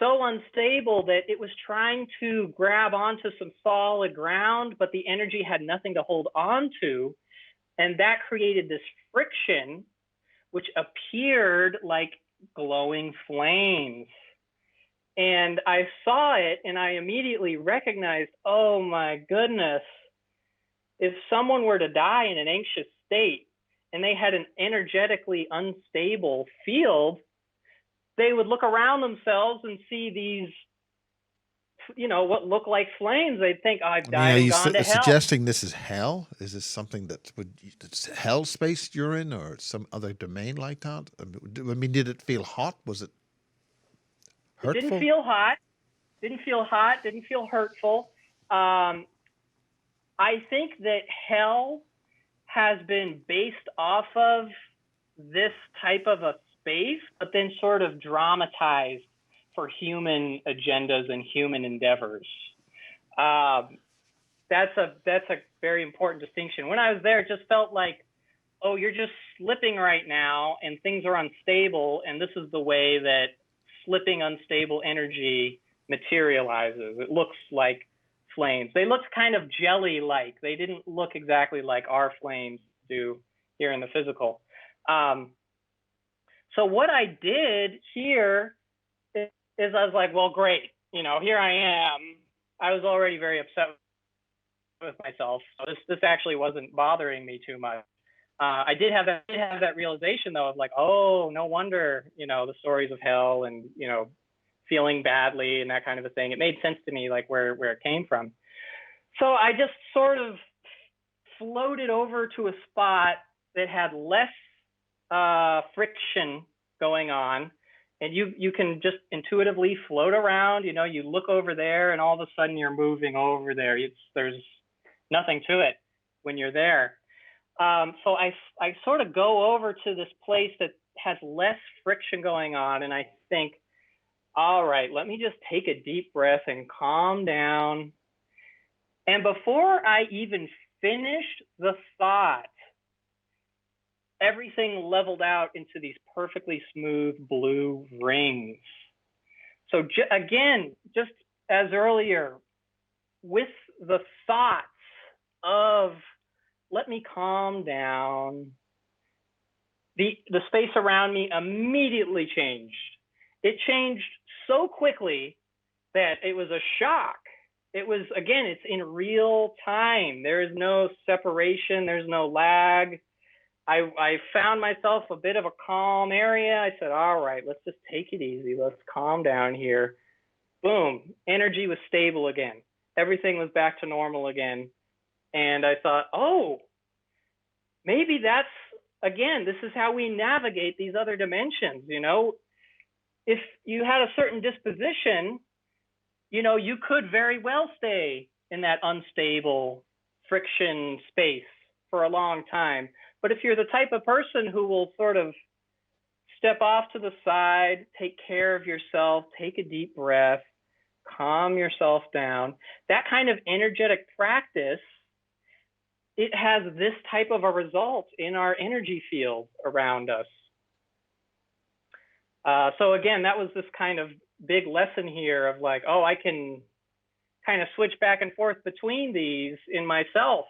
so unstable that it was trying to grab onto some solid ground, but the energy had nothing to hold on to. And that created this friction, which appeared like glowing flames. And I saw it and I immediately recognized, oh my goodness, if someone were to die in an anxious state and they had an energetically unstable field, they would look around themselves and see these, what look like flames. They'd think, oh, I've I mean, died are and you gone to hell. suggesting this is hell? Is this something it's hell space you're in, or some other domain like that? I mean, did it feel hot? Was it hurtful? It didn't feel hot. Didn't feel hurtful. I think that hell has been based off of this type of a space, but then sort of dramatized for human agendas and human endeavors. That's a very important distinction. When I was there, it just felt like, oh, you're just slipping right now and things are unstable, and this is the way that slipping unstable energy materializes. It looks like flames. They looked kind of jelly-like. They didn't look exactly like our flames do here in the physical. So what I did here is I was like, well, great. Here I am. I was already very upset with myself. So this actually wasn't bothering me too much. I did have that realization though of like, oh, no wonder, the stories of hell and, feeling badly and that kind of a thing. It made sense to me, like where it came from. So I just sort of floated over to a spot that had less friction going on. And you can just intuitively float around, you look over there and all of a sudden you're moving over there. There's nothing to it when you're there. So I sort of go over to this place that has less friction going on. And I think, all right, let me just take a deep breath and calm down. And before I even finished the thought, everything leveled out into these perfectly smooth blue rings. So again, just as earlier, with the thoughts of, let me calm down, the space around me immediately changed. It changed so quickly that it was a shock. It was, again, it's in real time. There is no separation. There's no lag. I found myself a bit of a calm area. I said, all right, let's just take it easy. Let's calm down here. Boom. Energy was stable again. Everything was back to normal again. And I thought, oh, maybe that's, again, this is how we navigate these other dimensions. You know, if you had a certain disposition, you know, you could very well stay in that unstable friction space for a long time. But if you're the type of person who will sort of step off to the side, take care of yourself, take a deep breath, calm yourself down, that kind of energetic practice, it has this type of a result in our energy field around us. So again, that was this kind of big lesson here of like, oh, I can kind of switch back and forth between these in myself.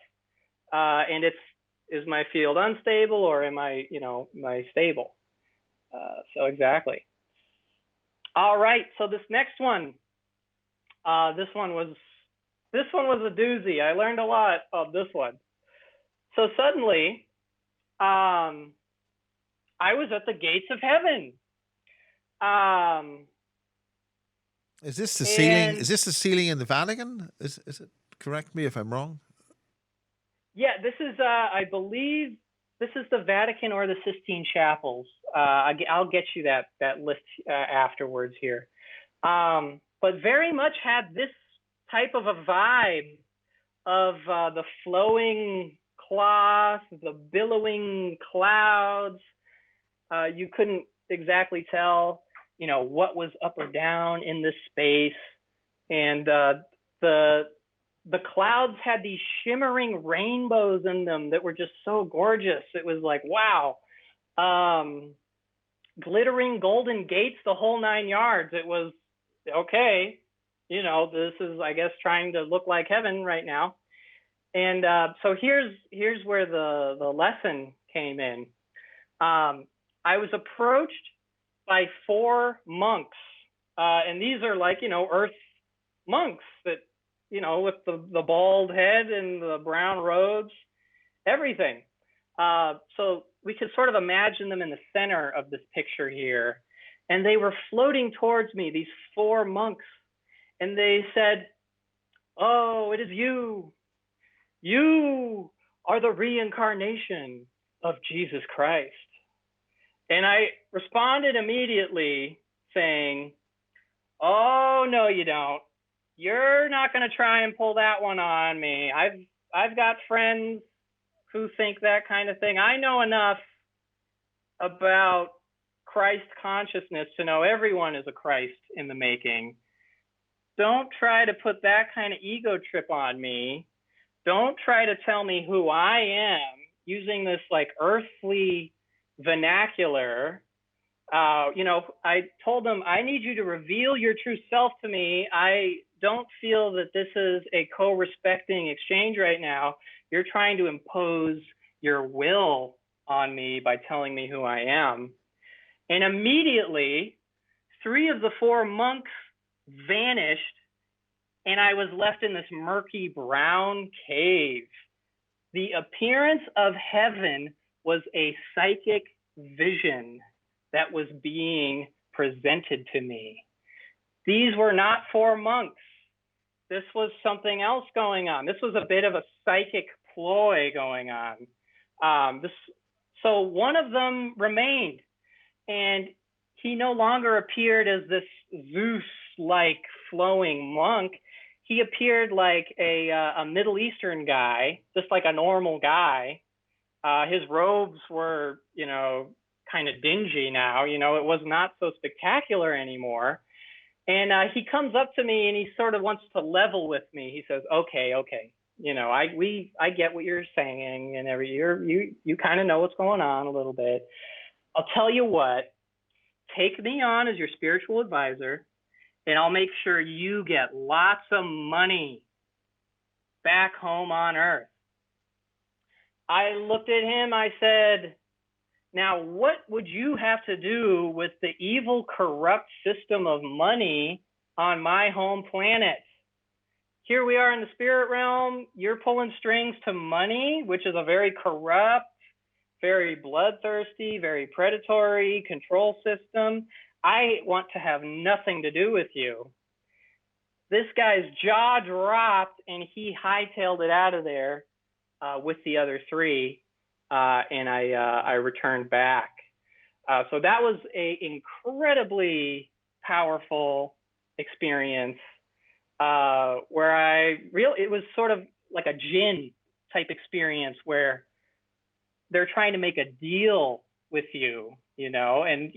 And is my field unstable or am I, you know, am I stable? So exactly. All right. So this next one, this one was a doozy. I learned a lot of this one. So suddenly, I was at the gates of heaven. Is this the ceiling? Is this the ceiling in the Vatican? Is it? Correct me if I'm wrong. Yeah, this is, I believe, this is the Vatican or the Sistine Chapels. I'll get you that list afterwards here. But very much had this type of a vibe of the flowing cloth, the billowing clouds. You couldn't exactly tell, you know, what was up or down in this space. And the clouds had these shimmering rainbows in them that were just so gorgeous. It was like, wow. Glittering golden gates, the whole 9 yards. It was, okay, you know, this is, I guess, trying to look like heaven right now. And so here's where the lesson came in. I was approached by 4 monks. And these are like, you know, earth monks that, you know, with the bald head and the brown robes, everything. So we could sort of imagine them in the center of this picture here. And they were floating towards me, these 4 monks. And they said, oh, it is you. You are the reincarnation of Jesus Christ. And I responded immediately saying, oh, no, you don't. You're not going to try and pull that one on me. I've got friends who think that kind of thing. I know enough about Christ consciousness to know everyone is a Christ in the making. Don't try to put that kind of ego trip on me. Don't try to tell me who I am using this like earthly vernacular. You know, I told them, I need you to reveal your true self to me. I don't feel that this is a co-respecting exchange right now. You're trying to impose your will on me by telling me who I am. And immediately, 3 of the 4 monks vanished, and I was left in this murky brown cave. The appearance of heaven was a psychic vision that was being presented to me. These were not 4 monks. This was something else going on. This was a bit of a psychic ploy going on. So one of them remained, and he no longer appeared as this Zeus-like flowing monk. He appeared like a Middle Eastern guy, just like a normal guy. His robes were, you know, kind of dingy now. You know, it was not so spectacular anymore. And he comes up to me and he sort of wants to level with me. He says, okay, I get what you're saying, and you kind of know what's going on a little bit. I'll tell you what, take me on as your spiritual advisor, and I'll make sure you get lots of money back home on Earth. I looked at him, I said, now what would you have to do with the evil, corrupt system of money on my home planet? Here we are in the spirit realm, you're pulling strings to money, which is a very corrupt, very bloodthirsty, very predatory control system. I want to have nothing to do with you. This guy's jaw dropped, and he hightailed it out of there with the other three, and I returned back. So that was an incredibly powerful experience where it was sort of like a jinn type experience where they're trying to make a deal with you, and,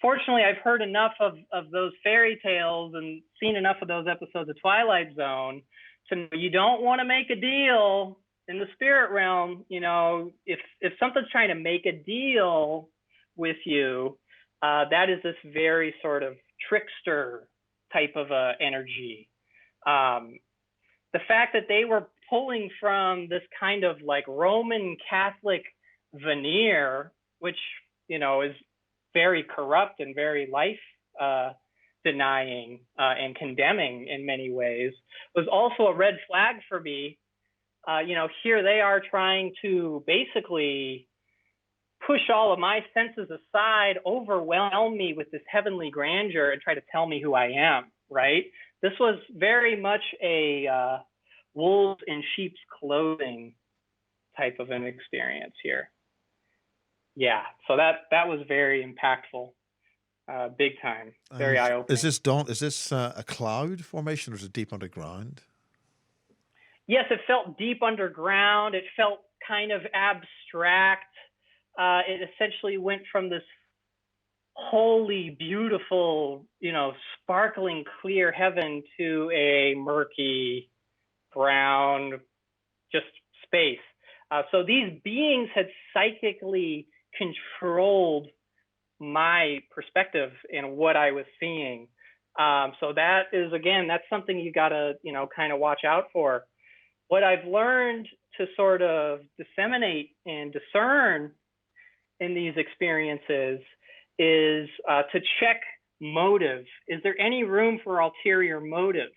fortunately, I've heard enough of those fairy tales and seen enough of those episodes of Twilight Zone to know you don't want to make a deal in the spirit realm. If something's trying to make a deal with you, that is this very sort of trickster type of energy. The fact that they were pulling from this kind of like Roman Catholic veneer, which, is very corrupt and very life denying and condemning in many ways, was also a red flag for me. Here they are trying to basically push all of my senses aside, overwhelm me with this heavenly grandeur, and try to tell me who I am, right? This was very much a wolves in sheep's clothing type of an experience here. Yeah, so that was very impactful, big time, very eye-opening. Is this a cloud formation, or is it deep underground? Yes, it felt deep underground. It felt kind of abstract. It essentially went from this holy, beautiful, sparkling clear heaven to a murky, brown, just space. So these beings had psychically controlled my perspective and what I was seeing. So that is, again, that's something you gotta, kind of watch out for. What I've learned to sort of disseminate and discern in these experiences is to check motive. Is there any room for ulterior motive?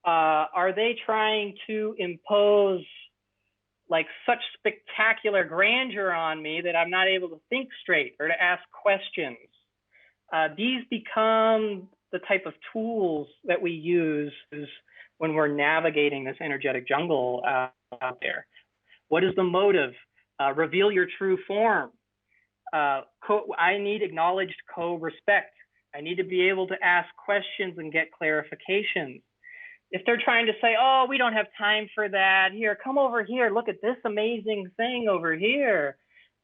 Are they trying to impose like such spectacular grandeur on me that I'm not able to think straight or to ask questions? These become the type of tools that we use when we're navigating this energetic jungle out there. What is the motive? Reveal your true form. I need acknowledged co-respect. I need to be able to ask questions and get clarifications. If they're trying to say, oh, we don't have time for that, here, come over here, look at this amazing thing over here,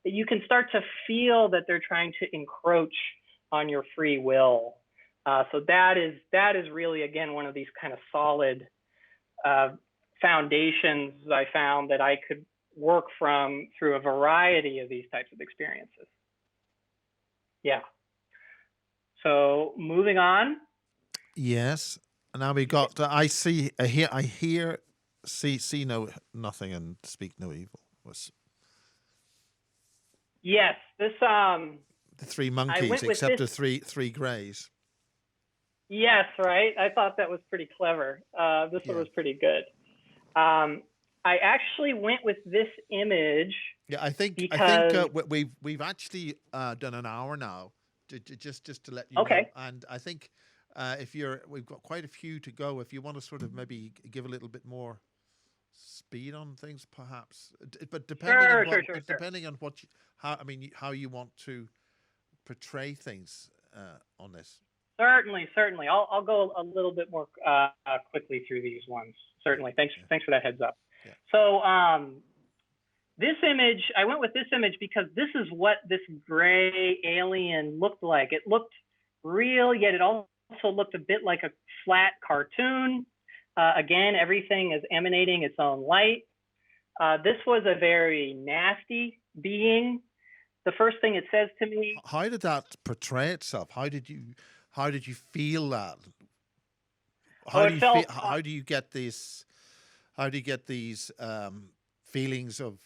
you can start to feel that they're trying to encroach on your free will. So that is really, again, one of these kind of solid foundations I found that I could work from through a variety of these types of experiences. Yeah. So moving on. Yes. Now we got. I hear, see nothing, and speak no evil. Yes, this the three monkeys, except the three greys. Yes, right. I thought that was pretty clever. This one was pretty good. I actually went with this image. Yeah, I think we've actually done an hour now, just to let you know. And I think we've got quite a few to go. If you want to sort of maybe give a little bit more speed on things, perhaps, but depending on how you want to portray things on this. Certainly. I'll go a little bit more quickly through these ones. Certainly. Thanks for that heads up. Yeah. So this image, I went with this image because this is what this gray alien looked like. It looked real, yet it also looked a bit like a flat cartoon. Again, everything is emanating its own light. This was a very nasty being. The first thing it says to me. How did that portray itself? How did you feel that? Oh, it felt. How do you get these? How do you get these feelings of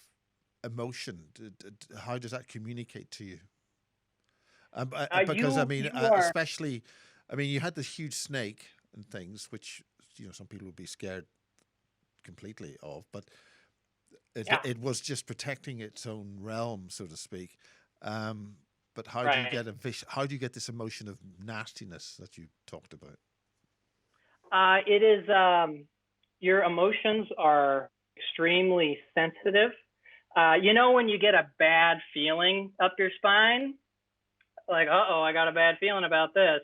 emotion? How does that communicate to you? Because I mean, you are. especially, I mean, you had this huge snake and things, which some people would be scared completely of, but it was just protecting its own realm, so to speak. But how do you Right. get how do you get this emotion of nastiness that you talked about? It is. Your emotions are extremely sensitive. When you get a bad feeling up your spine, like, uh-oh, I got a bad feeling about this.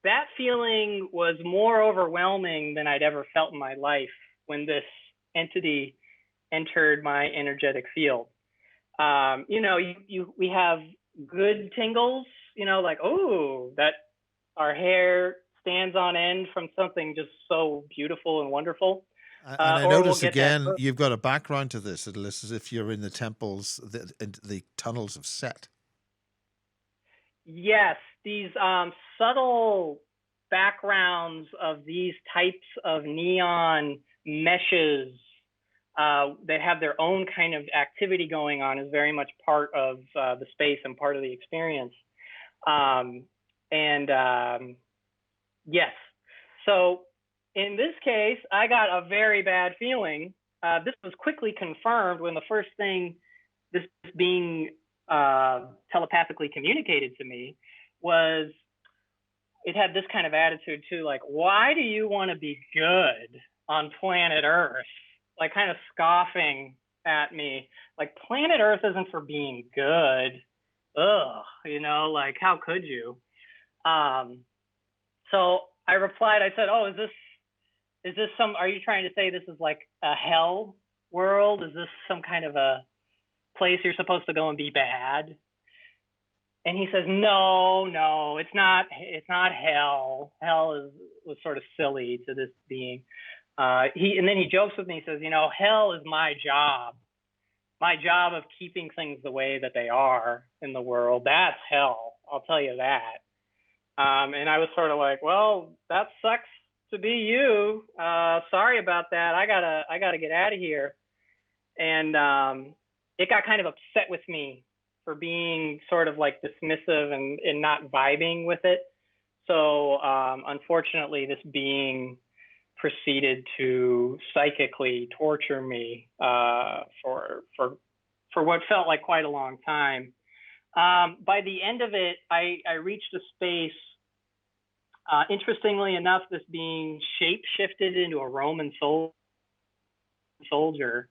That feeling was more overwhelming than I'd ever felt in my life when this entity entered my energetic field. We have good tingles, like, oh, that our hair stands on end from something just so beautiful and wonderful. And I Or we'll notice get that. again, you've got a background to this. It's as if you're in the temples, the tunnels of Set. Yes, these subtle backgrounds of these types of neon meshes that have their own kind of activity going on is very much part of the space and part of the experience. Yes, so in this case, I got a very bad feeling. This was quickly confirmed when the first thing this being telepathically communicated to me was, it had this kind of attitude too, like, why do you want to be good on planet Earth? Like, kind of scoffing at me, like, planet Earth isn't for being good. Ugh, like, how could you? So I replied, I said, oh, is this are you trying to say this is like a hell world? Is this some kind of a place you're supposed to go and be bad? And he says, no, it's not hell. Hell was sort of silly to this being. And then he jokes with me. He says, hell is my job of keeping things the way that they are in the world. That's hell, I'll tell you that. And I was sort of like, well, that sucks to be you. Sorry about that. I gotta get out of here. And it got kind of upset with me for being sort of like dismissive and not vibing with it. So unfortunately, this being proceeded to psychically torture me for what felt like quite a long time. By the end of it, I reached a space. Interestingly enough, this being shape shifted into a Roman soldier,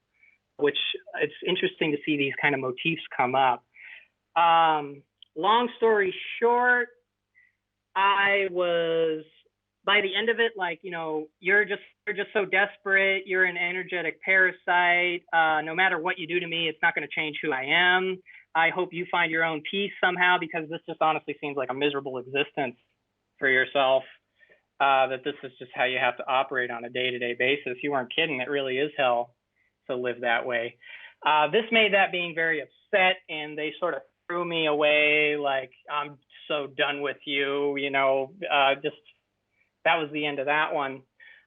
which it's interesting to see these kind of motifs come up. Long story short, I was, by the end of it, like, you're just so desperate. You're an energetic parasite. No matter what you do to me, it's not going to change who I am. I hope you find your own peace somehow, because this just honestly seems like a miserable existence for yourself. That this is just how you have to operate on a day-to-day basis. You weren't kidding. It really is hell to live that way. This made that being very upset, and they sort of threw me away, like, I'm so done with you, just, that was the end of that one.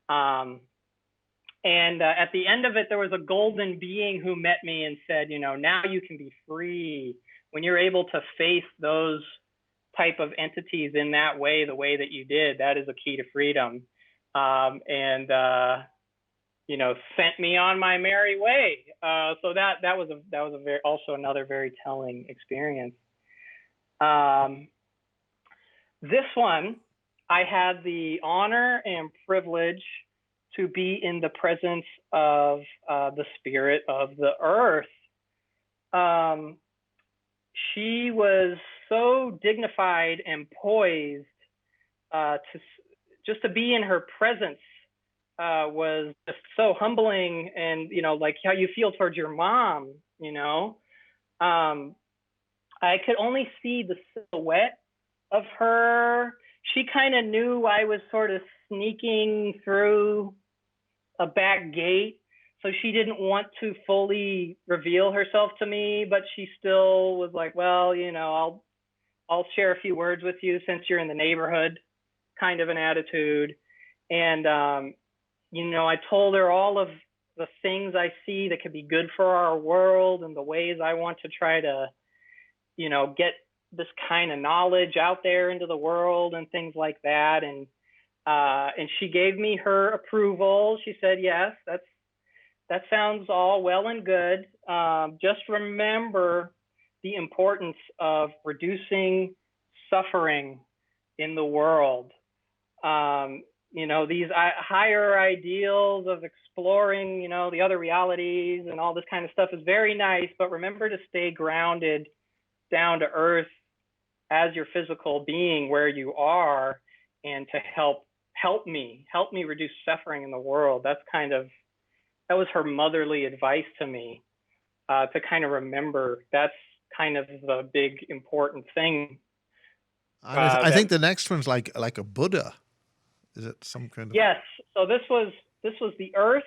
And at the end of it, there was a golden being who met me and said, now you can be free. When you're able to face those type of entities in that way, the way that you did, that is a key to freedom. Sent me on my merry way. So that was also another very telling experience. This one, I had the honor and privilege to be in the presence of the spirit of the earth. She was so dignified and poised, to be in her presence was just so humbling, and like how you feel towards your mom. I could only see the silhouette of her. She kind of knew I was sort of sneaking through a back gate. So she didn't want to fully reveal herself to me, but she still was like, well, I'll share a few words with you since you're in the neighborhood, kind of an attitude. And, I told her all of the things I see that could be good for our world and the ways I want to try to, get this kind of knowledge out there into the world and things like that. And she gave me her approval. She said, yes, that sounds all well and good. Just remember the importance of reducing suffering in the world. These higher ideals of exploring, the other realities and all this kind of stuff is very nice, but remember to stay grounded down to earth as your physical being where you are, and to help me reduce suffering in the world. That was her motherly advice to me, to kind of remember that's kind of the big important thing. And I think the next one's like a Buddha. Is it some kind of? Yes. So this was the earth,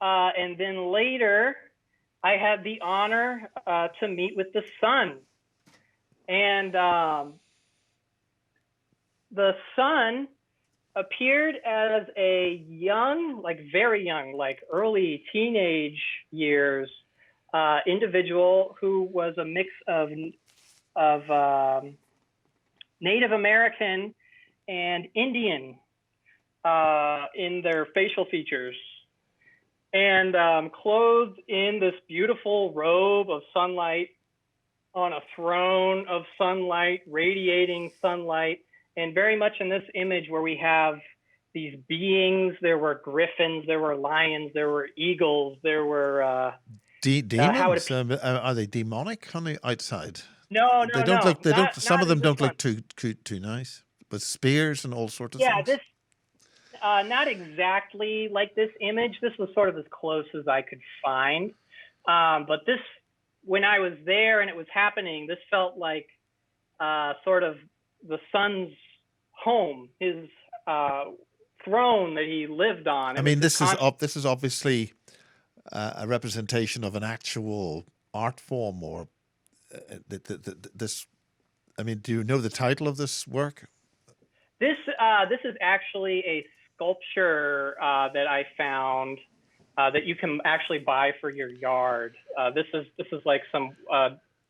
and then later I had the honor to meet with the sun, and the sun appeared as a young, like very young, like early teenage years individual who was a mix of Native American and Indian in their facial features, and clothed in this beautiful robe of sunlight on a throne of sunlight, radiating sunlight. And very much in this image where we have these beings, there were griffins, there were lions, there were eagles, there were demons. Are they demonic on the outside? No, they don't look. They don't. Not, some not of them don't one. look too nice, with spears and all sorts of things. This not exactly like this image. This was sort of as close as I could find. But this, when I was there and it was happening, this felt like sort of the sun's home, his throne that he lived on. I mean, this is obviously a representation of an actual art form, or this. I mean, do you know the title of this work? This is actually a sculpture that I found that you can actually buy for your yard. This is like some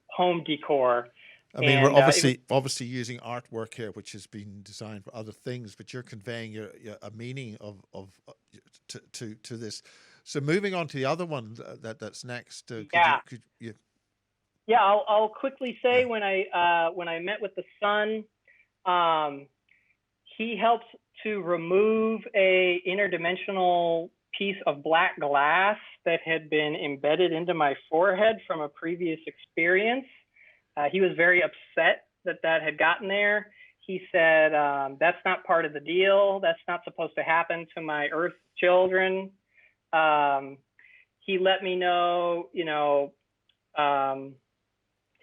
home decor. I mean, we're obviously using artwork here, which has been designed for other things, but you're conveying a meaning to this. So moving on to the other one that's next. Could you? Yeah, I'll quickly say when I met with the sun, he helped to remove a interdimensional piece of black glass that had been embedded into my forehead from a previous experience. He was very upset that had gotten there. He said, that's not part of the deal. That's not supposed to happen to my Earth children. He let me know,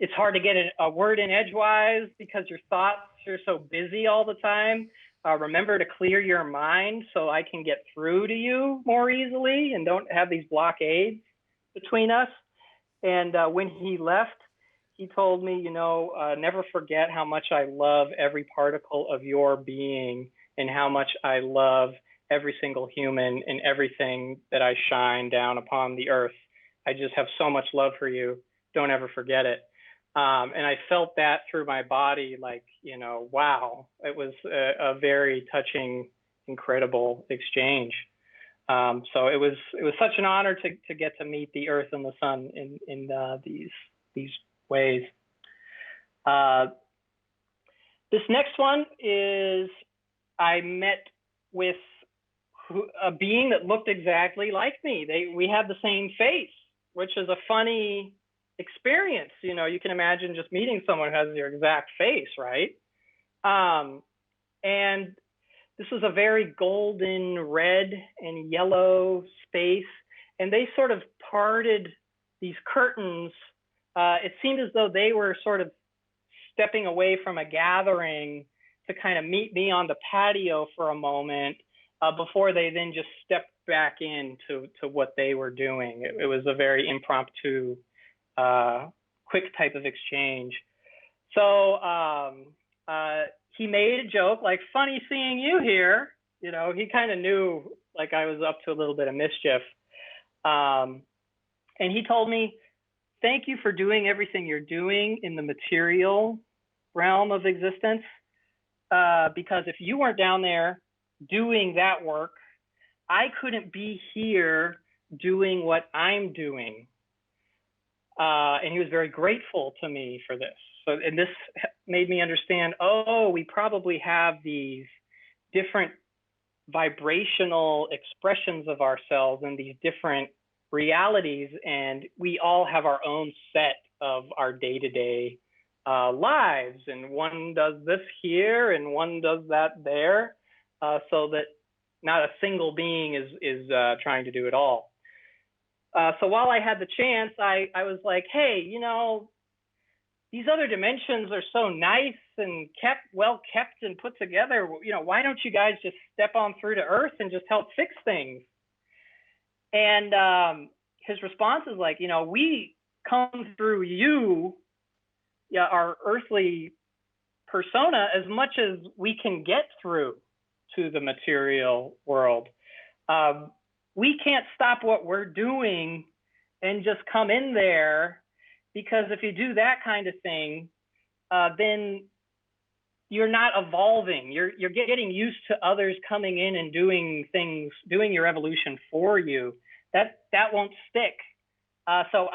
it's hard to get a word in edgewise because your thoughts are so busy all the time. Remember to clear your mind so I can get through to you more easily and don't have these blockades between us. And when he left, he told me, never forget how much I love every particle of your being and how much I love every single human and everything that I shine down upon the earth. I just have so much love for you. Don't ever forget it. And I felt that through my body, like, wow, it was a very touching, incredible exchange. So it was such an honor to get to meet the earth and the sun in these ways. This next one is I met with a being that looked exactly like me. We had the same face, which is a funny experience. You can imagine just meeting someone who has your exact face, right? And this was a very golden red and yellow space, and they sort of parted these curtains. It seemed as though they were sort of stepping away from a gathering to kind of meet me on the patio for a moment. before they then just stepped back into what they were doing. It was a very impromptu, quick type of exchange. So he made a joke like, "Funny seeing you here." You know, he kind of knew like I was up to a little bit of mischief. And he told me, "Thank you for doing everything you're doing in the material realm of existence. Because if you weren't down there doing that work, I couldn't be here doing what I'm doing." And he was very grateful to me for this. So, and this made me understand, oh, we probably have these different vibrational expressions of ourselves and these different realities, and we all have our own set of our day-to-day lives, and one does this here and one does that there, so that not a single being is trying to do it all. So while I had the chance, I was like, hey, you know, these other dimensions are so nice and well kept and put together. You know, why don't you guys just step on through to Earth and just help fix things? And his response is like, you know, we come through you, yeah, our earthly persona, as much as we can get through to the material world. We can't stop what we're doing and just come in there, because if you do that kind of thing, then you're not evolving. You're getting used to others coming in and doing things, doing your evolution for you. That won't stick. So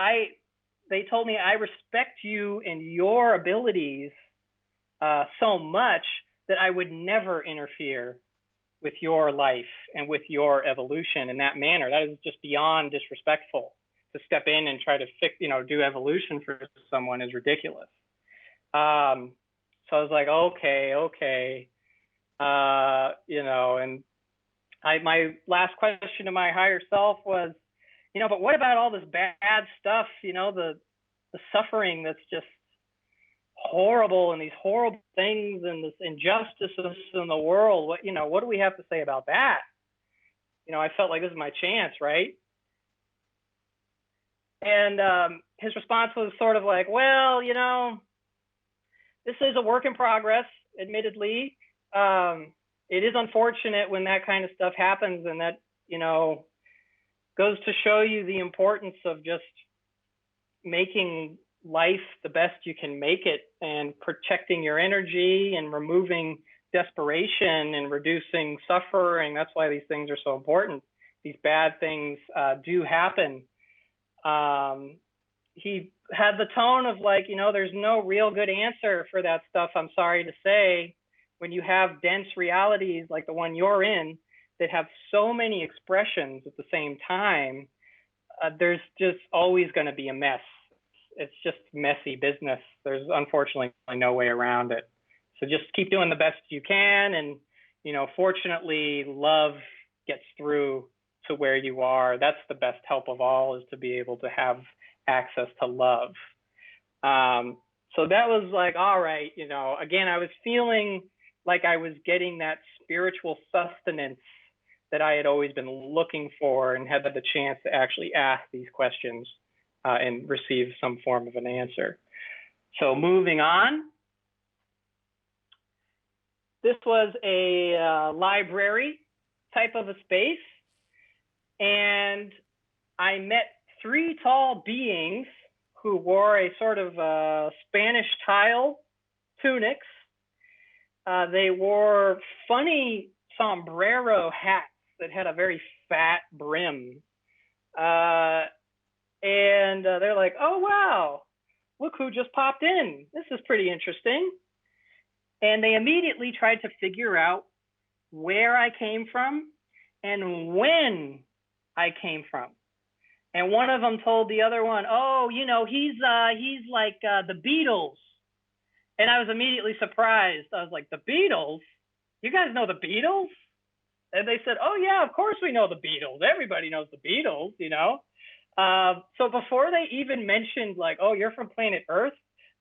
they told me, I respect you and your abilities so much that I would never interfere with your life and with your evolution in that manner. That is just beyond disrespectful. To step in and try to fix, you know, do evolution for someone is ridiculous. So I was like, okay, you know, and my last question to my higher self was, you know, but what about all this bad stuff, you know, the suffering that's just horrible, and these horrible things and this injustices in the world? What, you know, what do we have to say about that? You know, I felt like this is my chance, right? And his response was sort of like, well, you know, this is a work in progress, admittedly. It is unfortunate when that kind of stuff happens, and that, you know, goes to show you the importance of just making life the best you can make it, and protecting your energy and removing desperation and reducing suffering. That's why these things are so important. These bad things do happen. He had the tone of like, you know, there's no real good answer for that stuff, I'm sorry to say. When you have dense realities like the one you're in that have so many expressions at the same time, there's just always going to be a mess. It's just messy business. There's unfortunately no way around it. So just keep doing the best you can. And, you know, fortunately, love gets through to where you are. That's the best help of all, is to be able to have access to love. So that was like, all right, you know, again, I was feeling like I was getting that spiritual sustenance that I had always been looking for, and had the chance to actually ask these questions and receive some form of an answer. So moving on. This was a library type of a space, and I met 3 tall beings who wore a sort of Spanish tile tunics. They wore funny sombrero hats that had a very fat brim. And they're like, oh, wow, look who just popped in. This is pretty interesting. And they immediately tried to figure out where I came from and when I came from. And one of them told the other one, oh, you know, he's like the Beatles. And I was immediately surprised. I was like, the Beatles? You guys know the Beatles? And they said, oh, yeah, of course we know the Beatles. Everybody knows the Beatles, you know? So before they even mentioned like, oh, you're from planet Earth,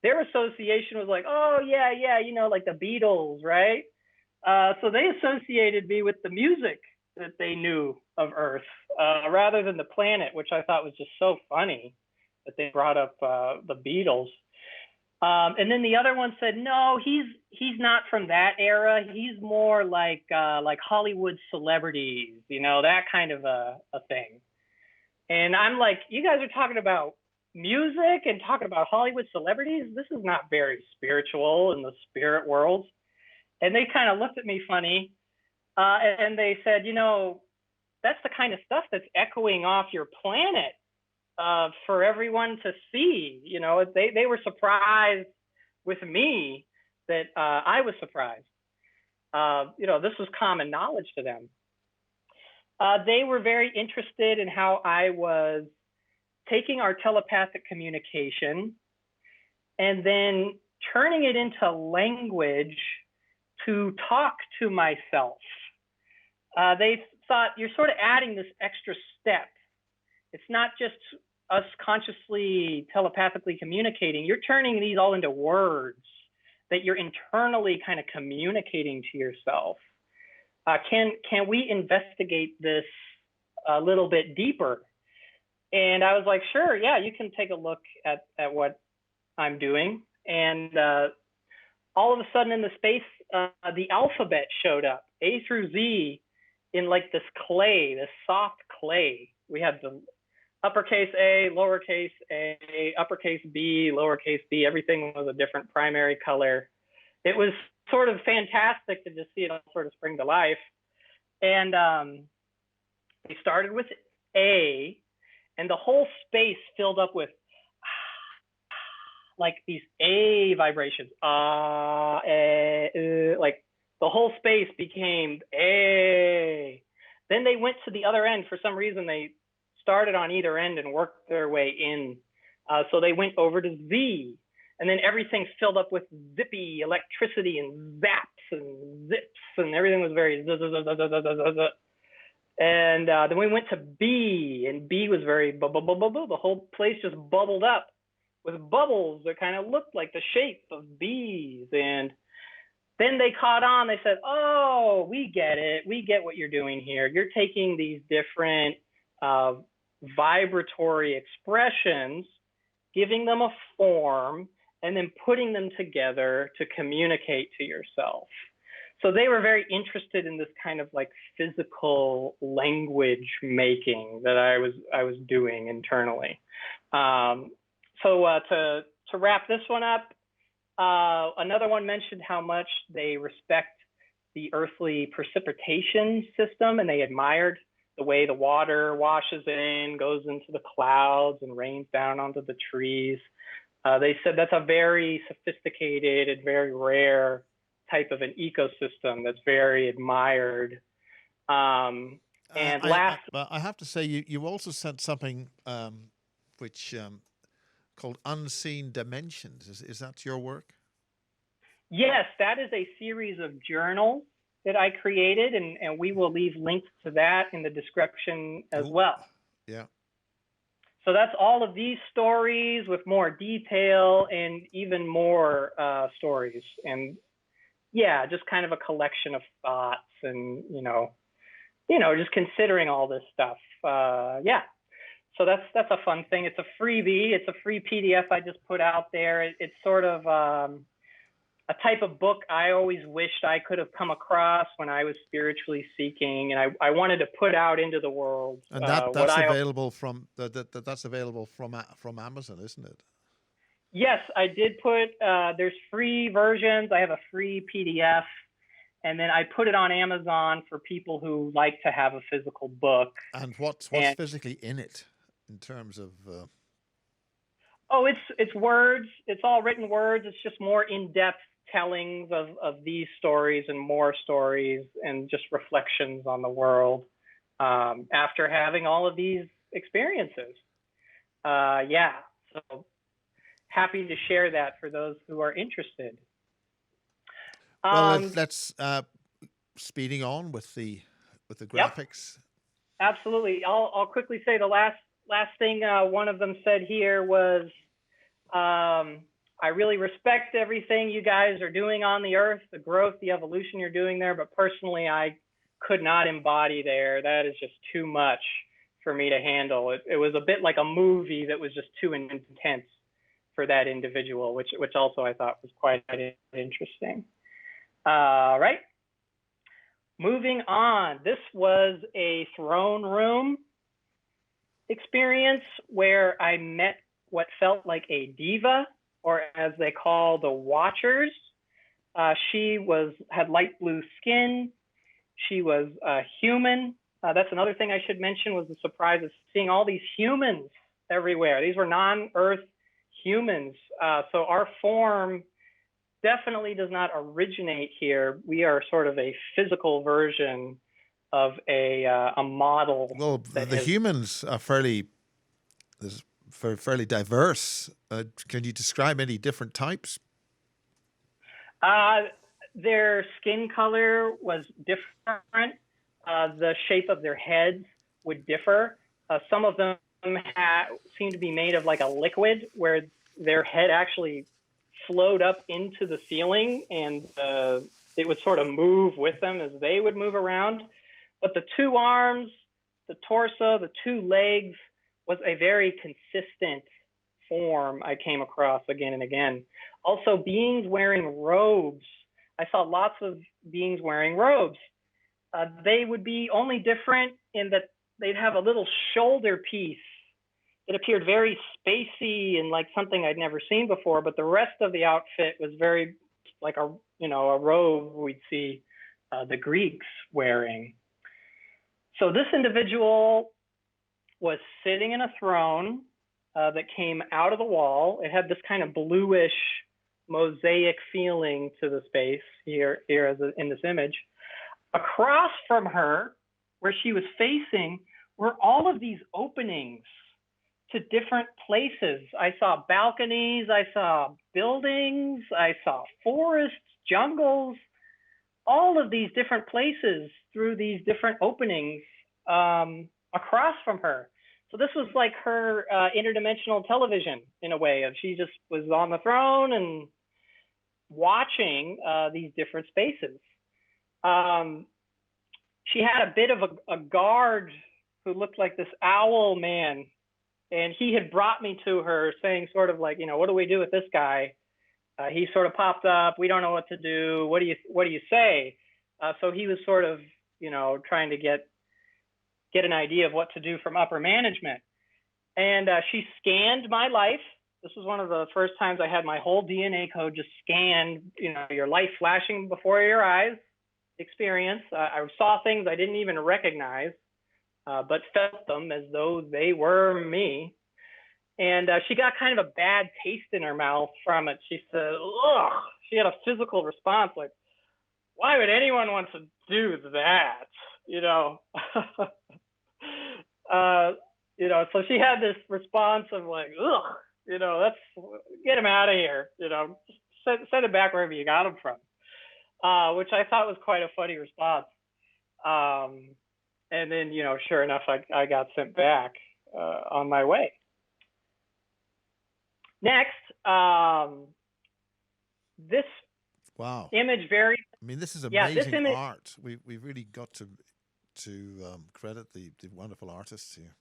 their association was like, oh, yeah, you know, like the Beatles, right? So they associated me with the music that they knew of Earth, rather than the planet, which I thought was just so funny that they brought up the Beatles. And then the other one said, no, he's not from that era. He's more like Hollywood celebrities, that kind of a thing. And I'm like, you guys are talking about music and talking about Hollywood celebrities? This is not very spiritual in the spirit world. And they kind of looked at me funny. And they said, that's the kind of stuff that's echoing off your planet for everyone to see. They were surprised with me that I was surprised. This was common knowledge to them. They were very interested in how I was taking our telepathic communication and then turning it into language to talk to myself. They thought you're sort of adding this extra step. It's not just us consciously telepathically communicating. You're turning these all into words that you're internally kind of communicating to yourself. Can we investigate this a little bit deeper? And I was like, sure, yeah, you can take a look at what I'm doing. And all of a sudden in the space, the alphabet showed up, A through Z, in like this clay, this soft clay. We had the uppercase A, lowercase a, uppercase B, lowercase b. Everything was a different primary color. It was sort of fantastic to just see it all sort of spring to life. And we started with A, and the whole space filled up with like these A vibrations. Like the whole space became A. Then they went to the other end. For some reason, they started on either end and worked their way in. So they went over to Z. And then everything filled up with zippy electricity and zaps and zips, and everything was very And then we went to B, and B was very bubble. The whole place just bubbled up with bubbles that kind of looked like the shape of bees. And then they caught on. They said, oh, we get it. We get what you're doing here. You're taking these different vibratory expressions, giving them a form, and then putting them together to communicate to yourself. So they were very interested in this kind of like physical language making that I was doing internally. So to wrap this one up, another one mentioned how much they respect the earthly precipitation system, and they admired the way the water washes in, goes into the clouds, and rains down onto the trees. They said that's a very sophisticated and very rare type of an ecosystem that's very admired. And last, I have to say, you also said something which called Unseen Dimensions. Is that your work? Yes, that is a series of journals that I created, and we will leave links to that in the description as well. Yeah. So that's all of these stories with more detail and even more stories. And yeah, just kind of a collection of thoughts and, just considering all this stuff. Yeah. So that's a fun thing. It's a freebie. It's a free PDF I just put out there. It's sort of a type of book I always wished I could have come across when I was spiritually seeking, and I wanted to put out into the world. And that's available from that's available from Amazon, isn't it? Yes, I did put. There's free versions. I have a free PDF, and then I put it on Amazon for people who like to have a physical book. And what's physically in it in terms of? Oh, it's words. It's all written words. It's just more in-depth tellings of these stories and more stories and just reflections on the world after having all of these experiences. Yeah, so happy to share that for those who are interested. Well, let's speeding on with the graphics. Yep, absolutely. I'll quickly say the last thing one of them said here was, I really respect everything you guys are doing on the earth, the growth, the evolution you're doing there, but personally, I could not embody there. That is just too much for me to handle. It was a bit like a movie that was just too intense for that individual, which also I thought was quite interesting. Right. Moving on. This was a throne room experience where I met what felt like a diva, or as they call the Watchers. She had light blue skin. She was human. That's another thing I should mention, was the surprise of seeing all these humans everywhere. These were non-Earth humans. So our form definitely does not originate here. We are sort of a physical version of a model. Well, the humans are fairly diverse. Can you describe any different types? Their skin color was different. The shape of their heads would differ. Some of them seemed to be made of like a liquid, where their head actually flowed up into the ceiling, and it would sort of move with them as they would move around. But the two arms, the torso, the two legs was a very consistent form I came across again and again. Also, beings wearing robes. I saw lots of beings wearing robes. They would be only different in that they'd have a little shoulder piece. It appeared very spacey and like something I'd never seen before, but the rest of the outfit was very like a robe we'd see the Greeks wearing. So this individual was sitting in a throne that came out of the wall. It had this kind of bluish mosaic feeling to the space here in this image. Across from her, where she was facing, were all of these openings to different places. I saw balconies, I saw buildings, I saw forests, jungles, all of these different places through these different openings across from her. So this was like her interdimensional television in a way. She just was on the throne and watching these different spaces. She had a bit of a guard who looked like this owl man, and he had brought me to her saying sort of like, what do we do with this guy? He sort of popped up. We don't know what to do. What do you say? So he was sort of, trying to get an idea of what to do from upper management. And she scanned my life. This was one of the first times I had my whole DNA code just scanned, your life flashing before your eyes experience. I saw things I didn't even recognize, but felt them as though they were me. And she got kind of a bad taste in her mouth from it. She said, ugh. She had a physical response like, why would anyone want to do that? So she had this response of like, ugh, let's get him out of here. Send him back wherever you got him from, which I thought was quite a funny response. And then, sure enough, I got sent back on my way. Next, this wow image this is amazing art. We've really got to credit the wonderful artists here.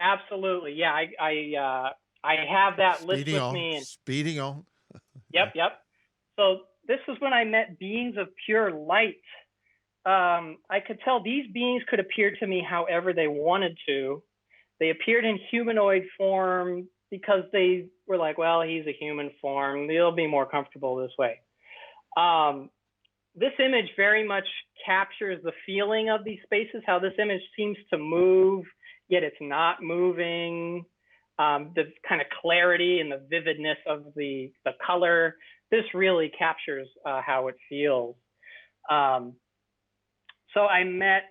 Absolutely, yeah. I have that list with me. Speeding on. Yep. So this was when I met beings of pure light. I could tell these beings could appear to me however they wanted to. They appeared in humanoid form because they were like, well, he's a human form. They'll be more comfortable this way. This image very much captures the feeling of these spaces, how this image seems to move, yet it's not moving. The kind of clarity and the vividness of the color. This really captures how it feels. So I met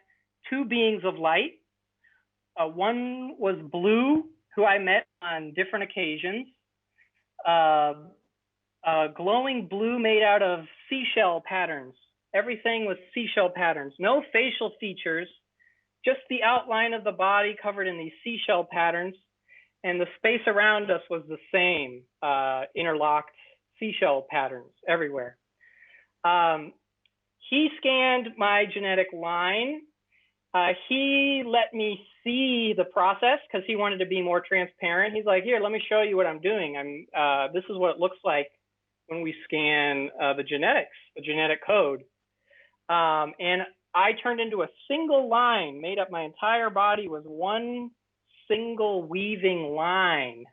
two beings of light. One was blue, who I met on different occasions. Glowing blue made out of seashell patterns. Everything was seashell patterns. No facial features, just the outline of the body covered in these seashell patterns. And the space around us was the same, interlocked seashell patterns everywhere. he scanned my genetic line. He let me see the process because he wanted to be more transparent. He's like, here, let me show you what I'm doing. This is what it looks like when we scan the genetics, the genetic code. And I turned into a single line, made up my entire body was one single weaving line.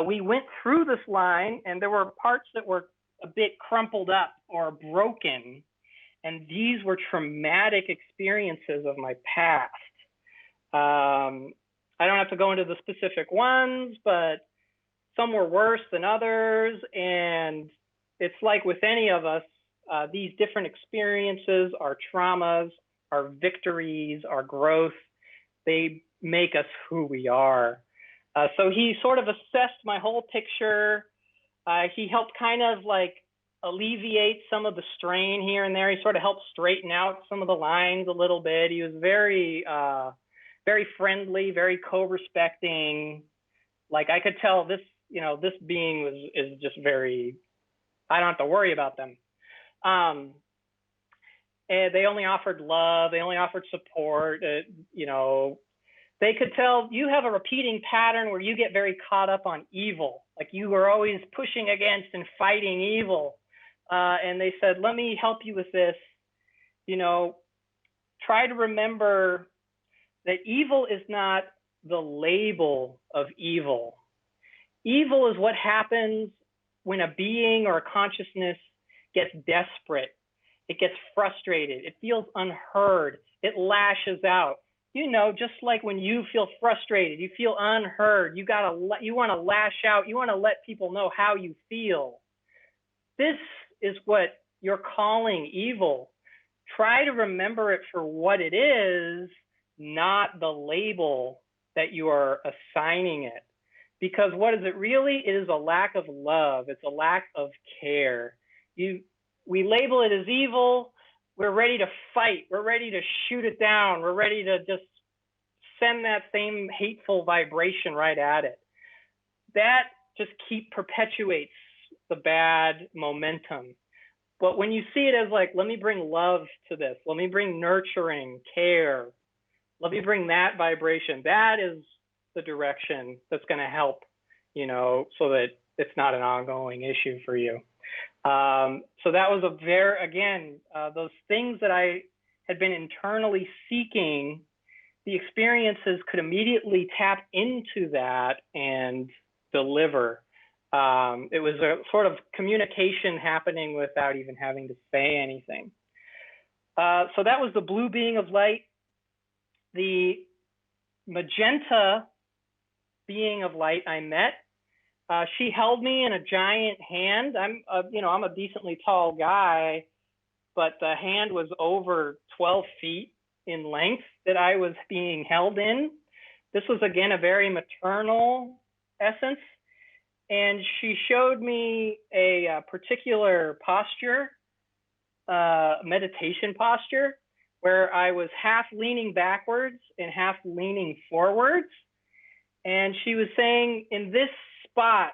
We went through this line, and there were parts that were a bit crumpled up or broken. And these were traumatic experiences of my past. I don't have to go into the specific ones, but some were worse than others. And it's like with any of us, these different experiences, our traumas, our victories, our growth, they make us who we are. So he sort of assessed my whole picture. He helped kind of like alleviate some of the strain here and there. He sort of helped straighten out some of the lines a little bit. He was very, very friendly, very co-respecting. Like I could tell this, this being is just very, I don't have to worry about them. And they only offered love. They only offered support. They could tell you have a repeating pattern where you get very caught up on evil. Like you were always pushing against and fighting evil. And they said, let me help you with this. Try to remember that evil is not the label of evil. Evil is what happens when a being or a consciousness gets desperate. It gets frustrated. It feels unheard. It lashes out. Just like when you feel frustrated, you feel unheard. You want to lash out. You want to let people know how you feel. This is what you're calling evil. Try to remember it for what it is, not the label that you are assigning it. Because what is it really? It is a lack of love. It's a lack of care. We label it as evil. We're ready to fight. We're ready to shoot it down. We're ready to just send that same hateful vibration right at it. That just perpetuates the bad momentum. But when you see it as like, let me bring love to this, let me bring nurturing, care, let me bring that vibration, that is the direction that's going to help, so that it's not an ongoing issue for you. So that was those things that I had been internally seeking, the experiences could immediately tap into that and deliver. It was a sort of communication happening without even having to say anything. So that was the blue being of light. The magenta being of light I met. She held me in a giant hand. I'm a decently tall guy, but the hand was over 12 feet in length that I was being held in. This was, again, a very maternal essence. And she showed me a particular posture, meditation posture, where I was half leaning backwards and half leaning forwards. And she was saying, in this spot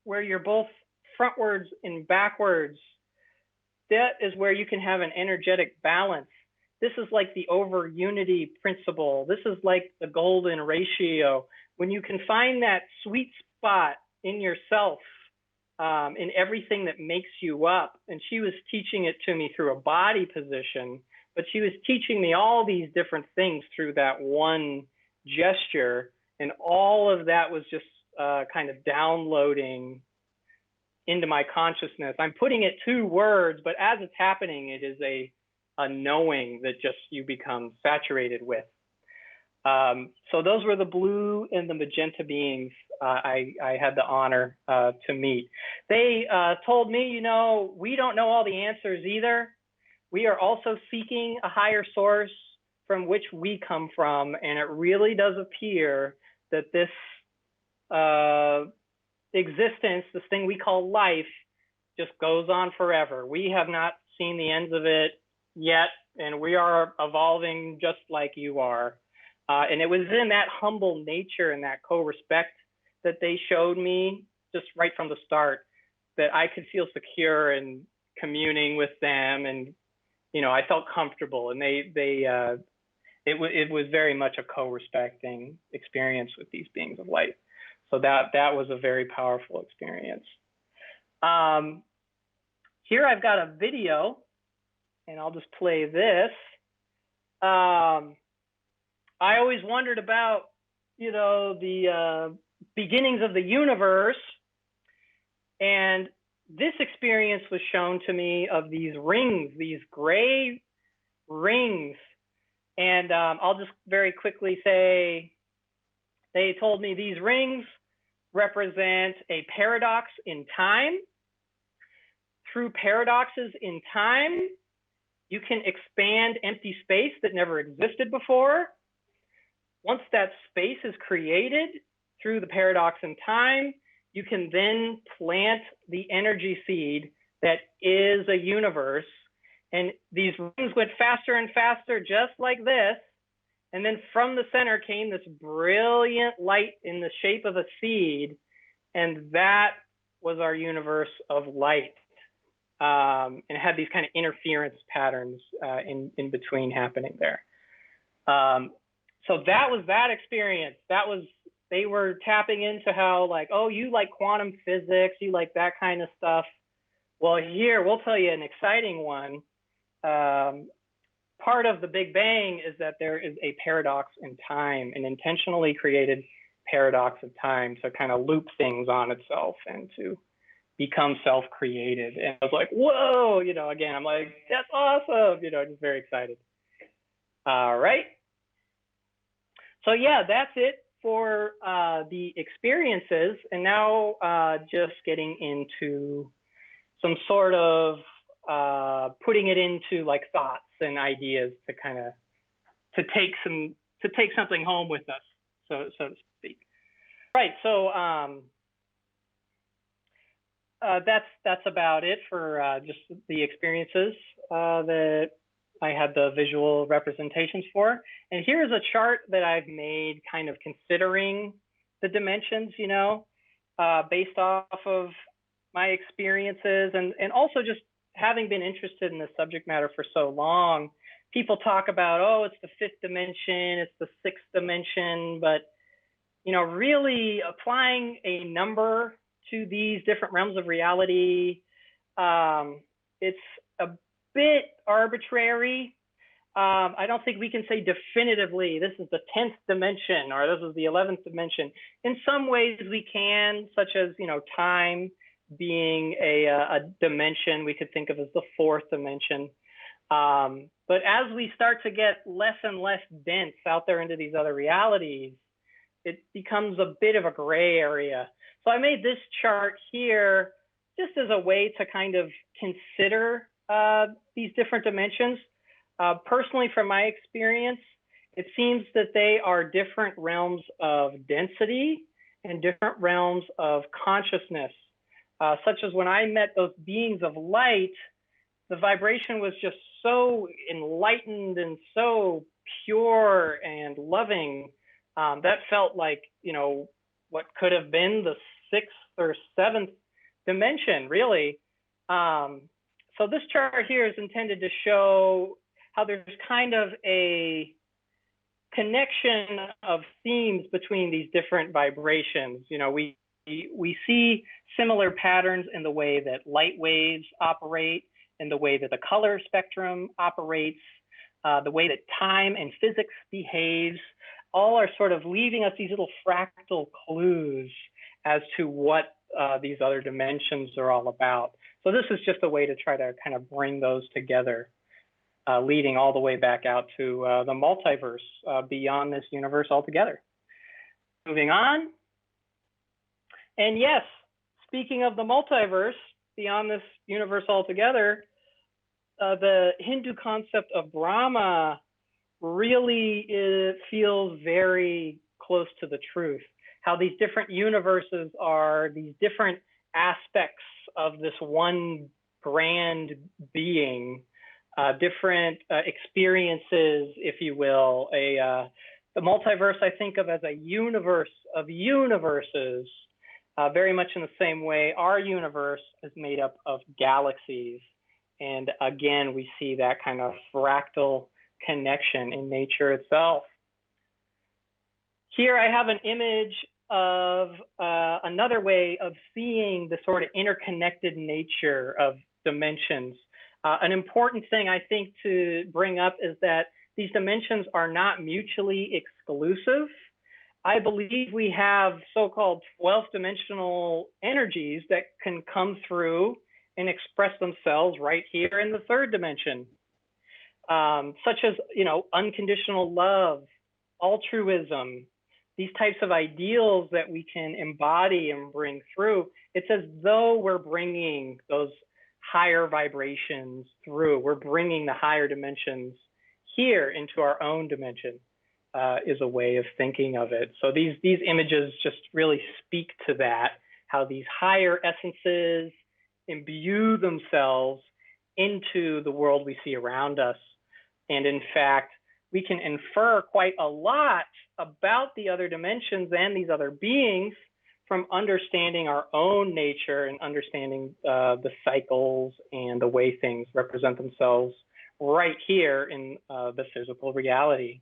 where you're both frontwards and backwards, that is where you can have an energetic balance. This is like the over unity principle. This is like the golden ratio. When you can find that sweet spot in yourself, in everything that makes you up. And she was teaching it to me through a body position, but she was teaching me all these different things through that one gesture. And all of that was just kind of downloading into my consciousness. I'm putting it to words, but as it's happening, it is a knowing that just you become saturated with. So those were the blue and the magenta beings I had the honor to meet. They told me, we don't know all the answers either. We are also seeking a higher source from which we come from. And it really does appear that this existence, this thing we call life, just goes on forever. We have not seen the ends of it yet, and we are evolving just like you are. And it was in that humble nature and that co-respect that they showed me just right from the start that I could feel secure in communing with them and I felt comfortable, and it was very much a co-respecting experience with these beings of light. So that was a very powerful experience. Here I've got a video, and I'll just play this. I always wondered about, the beginnings of the universe, and this experience was shown to me of these rings, these gray rings. And I'll just very quickly say, they told me these rings represent a paradox in time. Through paradoxes in time, you can expand empty space that never existed before. Once that space is created through the paradox in time, you can then plant the energy seed that is a universe. And these rings went faster and faster, just like this. And then from the center came this brilliant light in the shape of a seed. And that was our universe of light. And it had these kind of interference patterns in between happening there. So that was that experience. They were tapping into how, like, oh, you like quantum physics, you like that kind of stuff. Well, here, we'll tell you an exciting one. Part of the Big Bang is that there is a paradox in time, an intentionally created paradox of time to kind of loop things on itself and to become self-created. And I was like, whoa, again, I'm like, that's awesome, just very excited. All right. So yeah, that's it for the experiences. And now just getting into some sort of putting it into like thoughts and ideas to kind of to take something home with us, so to speak. Right. So that's about it for just the experiences that I had the visual representations for. And here's a chart that I've made kind of considering the dimensions, based off of my experiences and also just having been interested in the subject matter for so long. People talk about, oh, it's the fifth dimension, it's the sixth dimension, but really applying a number to these different realms of reality, it's a bit arbitrary. I don't think we can say definitively this is the 10th dimension or this is the 11th dimension. In some ways we can, such as time being a dimension we could think of as the fourth dimension. But as we start to get less and less dense out there into these other realities, it becomes a bit of a gray area. So I made this chart here just as a way to kind of consider these different dimensions. Personally, from my experience, it seems that they are different realms of density and different realms of consciousness, such as when I met those beings of light, the vibration was just so enlightened and so pure and loving. That felt like, what could have been the sixth or seventh dimension, really. So this chart here is intended to show how there's kind of a connection of themes between these different vibrations. We see similar patterns in the way that light waves operate, in the way that the color spectrum operates, the way that time and physics behaves, all are sort of leaving us these little fractal clues as to what these other dimensions are all about. So this is just a way to try to kind of bring those together, leading all the way back out to the multiverse, beyond this universe altogether. Moving on. And yes, speaking of the multiverse, beyond this universe altogether, the Hindu concept of Brahma really feels very close to the truth. How these different universes are these different aspects of this one grand being, different experiences, if you will. The multiverse I think of as a universe of universes, very much in the same way our universe is made up of galaxies. And again, we see that kind of fractal connection in nature itself. Here I have an image of another way of seeing the sort of interconnected nature of dimensions. An important thing I think to bring up is that these dimensions are not mutually exclusive. I believe we have so-called 12th dimensional energies that can come through and express themselves right here in the third dimension, such as, unconditional love, altruism, these types of ideals that we can embody and bring through. It's as though we're bringing those higher vibrations through. We're bringing the higher dimensions here into our own dimension, is a way of thinking of it. So these images just really speak to that, how these higher essences imbue themselves into the world we see around us. And in fact, we can infer quite a lot about the other dimensions and these other beings from understanding our own nature and understanding the cycles and the way things represent themselves right here in the physical reality.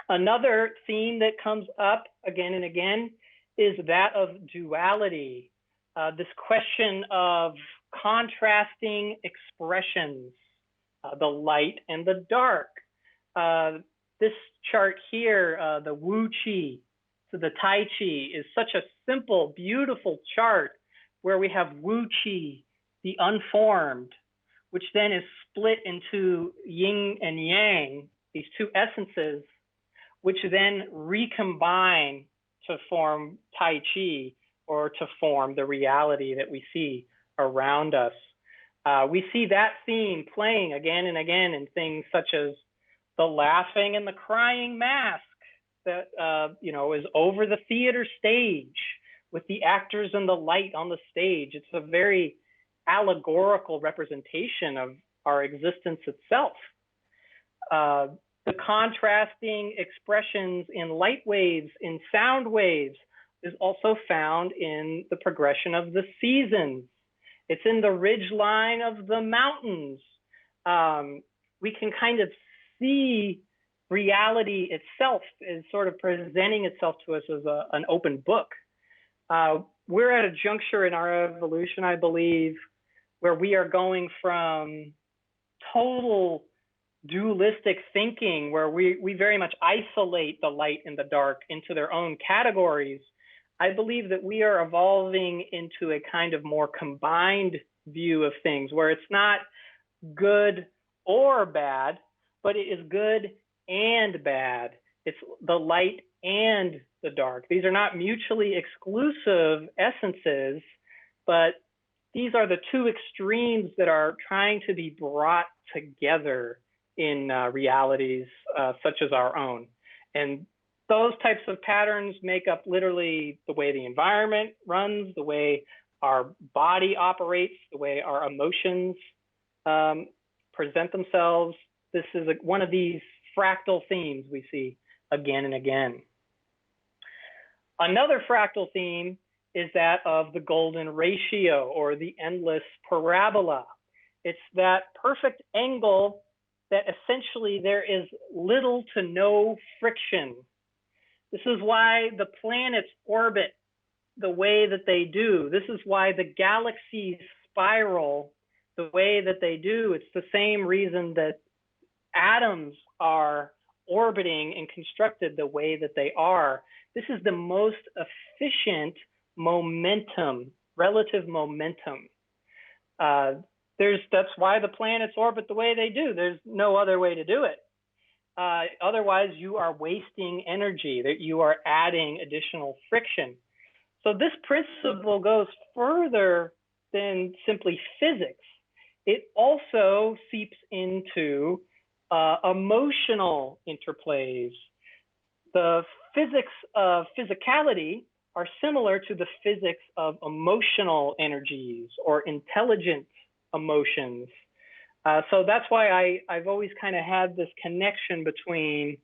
Another theme that comes up again and again is that of duality, this question of contrasting expressions, the light and the dark. This chart here, the Wu Qi to the Tai Chi, is such a simple, beautiful chart where we have Wu Qi, the unformed, which then is split into yin and yang, these two essences, which then recombine to form Tai Chi, or to form the reality that we see around us. We see that theme playing again and again in things such as the laughing and the crying mask that is over the theater stage with the actors and the light on the stage. It's a very allegorical representation of our existence itself. The contrasting expressions in light waves, in sound waves, is also found in the progression of the seasons. It's in the ridge line of the mountains. We can kind of see reality itself is sort of presenting itself to us as an open book. We're at a juncture in our evolution, I believe, where we are going from total dualistic thinking, where we very much isolate the light and the dark into their own categories. I believe that we are evolving into a kind of more combined view of things, where it's not good or bad, but it is good and bad. It's the light and the dark. These are not mutually exclusive essences, but these are the two extremes that are trying to be brought together in realities such as our own. And those types of patterns make up literally the way the environment runs, the way our body operates, the way our emotions present themselves. This is one of these fractal themes we see again and again. Another fractal theme is that of the golden ratio, or the endless parabola. It's that perfect angle that essentially there is little to no friction. This is why the planets orbit the way that they do. This is why the galaxies spiral the way that they do. It's the same reason that atoms are orbiting and constructed the way that they are. This is the most efficient momentum, relative momentum. That's why the planets orbit the way they do. There's no other way to do it. Otherwise, you are wasting energy, that you are adding additional friction. So this principle goes further than simply physics. It also seeps into emotional interplays. The physics of physicality are similar to the physics of emotional energies or intelligent emotions. So that's why I've always kind of had this connection between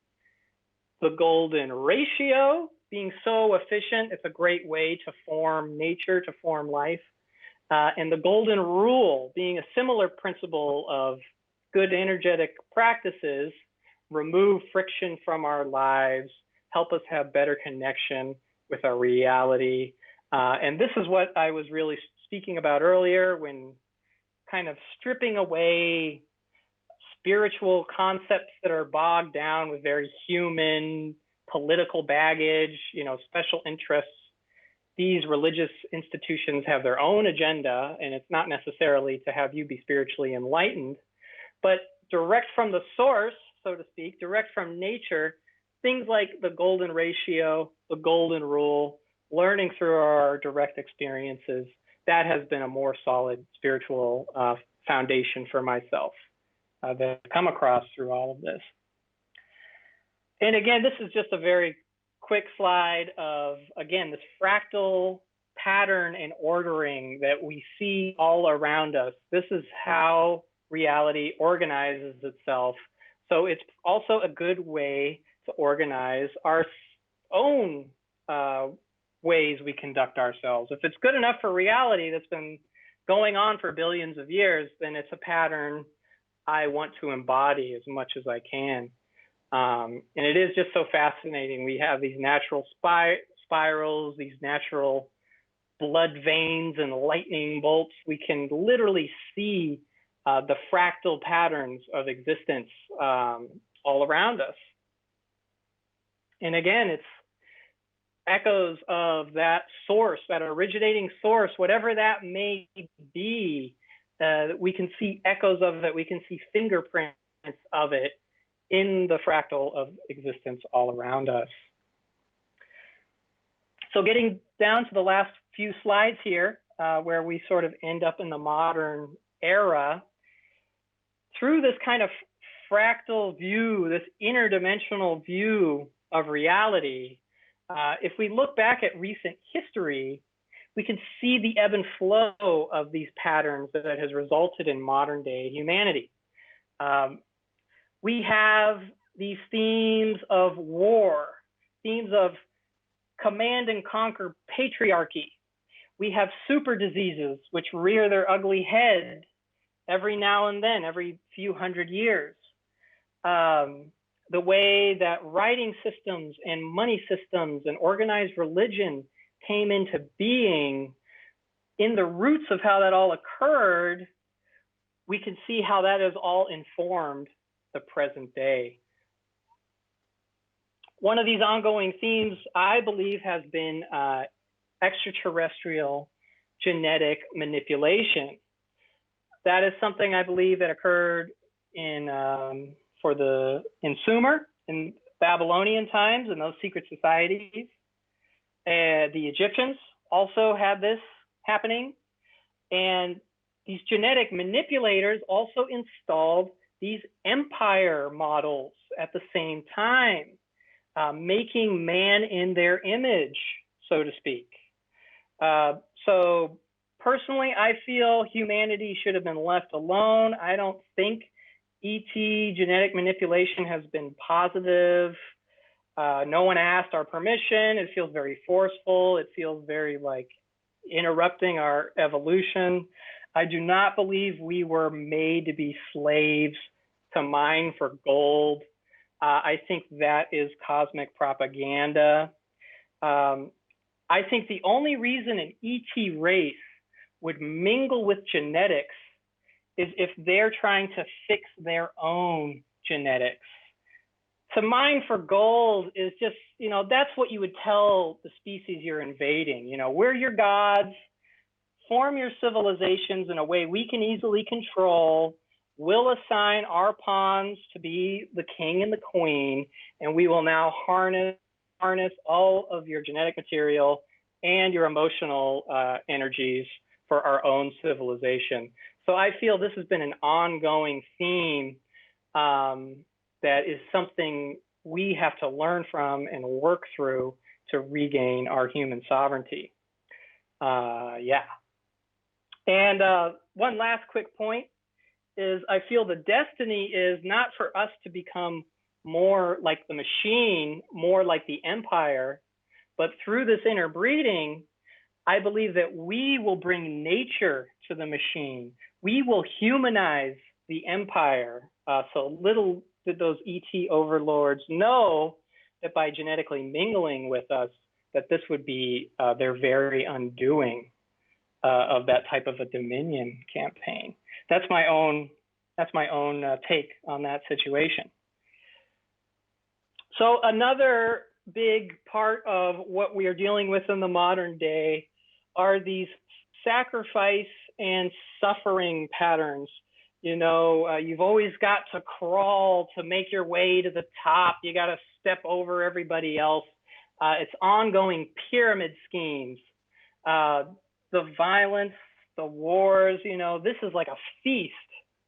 the golden ratio being so efficient. It's a great way to form nature, to form life. And the golden rule being a similar principle of good energetic practices, remove friction from our lives, help us have better connection with our reality. And this is what I was really speaking about earlier, when kind of stripping away spiritual concepts that are bogged down with very human political baggage, special interests. These religious institutions have their own agenda, and it's not necessarily to have you be spiritually enlightened, but direct from the source, so to speak, direct from nature, things like the golden ratio, the golden rule, learning through our direct experiences, that has been a more solid spiritual foundation for myself that I've come across through all of this. And again, this is just a very quick slide of, again, this fractal pattern and ordering that we see all around us. This is how reality organizes itself. So it's also a good way to organize our own ways we conduct ourselves. If it's good enough for reality that's been going on for billions of years, then it's a pattern I want to embody as much as I can. And it is just so fascinating. We have these natural spirals, these natural blood veins and lightning bolts. We can literally see the fractal patterns of existence all around us. And again, it's echoes of that source, that originating source, whatever that may be, that we can see echoes of it, we can see fingerprints of it in the fractal of existence all around us. So getting down to the last few slides here, where we sort of end up in the modern era, through this kind of fractal view, this interdimensional view of reality, if we look back at recent history, we can see the ebb and flow of these patterns that has resulted in modern day humanity. We have these themes of war, themes of command and conquer patriarchy. We have super diseases which rear their ugly head every now and then, every few hundred years. The way that writing systems and money systems and organized religion came into being, in the roots of how that all occurred, we can see how that has all informed the present day. One of these ongoing themes, I believe, has been extraterrestrial genetic manipulation. That is something I believe that occurred in Sumer, in Babylonian times, in those secret societies. The Egyptians also had this happening. And these genetic manipulators also installed these empire models at the same time, making man in their image, so to speak. So personally, I feel humanity should have been left alone. I don't think ET genetic manipulation has been positive. No one asked our permission. It feels very forceful. It feels very like interrupting our evolution. I do not believe we were made to be slaves to mine for gold. I think that is cosmic propaganda. I think the only reason an ET race would mingle with genetics is if they're trying to fix their own genetics. To mine for gold is just, that's what you would tell the species you're invading. We're your gods, form your civilizations in a way we can easily control. We'll assign our pawns to be the king and the queen, and we will now harness all of your genetic material and your emotional energies for our own civilization. So I feel this has been an ongoing theme that is something we have to learn from and work through to regain our human sovereignty. Yeah. And one last quick point is I feel the destiny is not for us to become more like the machine, more like the empire, but through this interbreeding, I believe that we will bring nature to the machine. We will humanize the empire. So little did those ET overlords know that by genetically mingling with us, that this would be their very undoing of that type of a dominion campaign. That's my own take on that situation. So another big part of what we are dealing with in the modern day are these sacrifice and suffering patterns. You've always got to crawl to make your way to the top. You got to step over everybody else. It's ongoing pyramid schemes. The violence, the wars, this is like a feast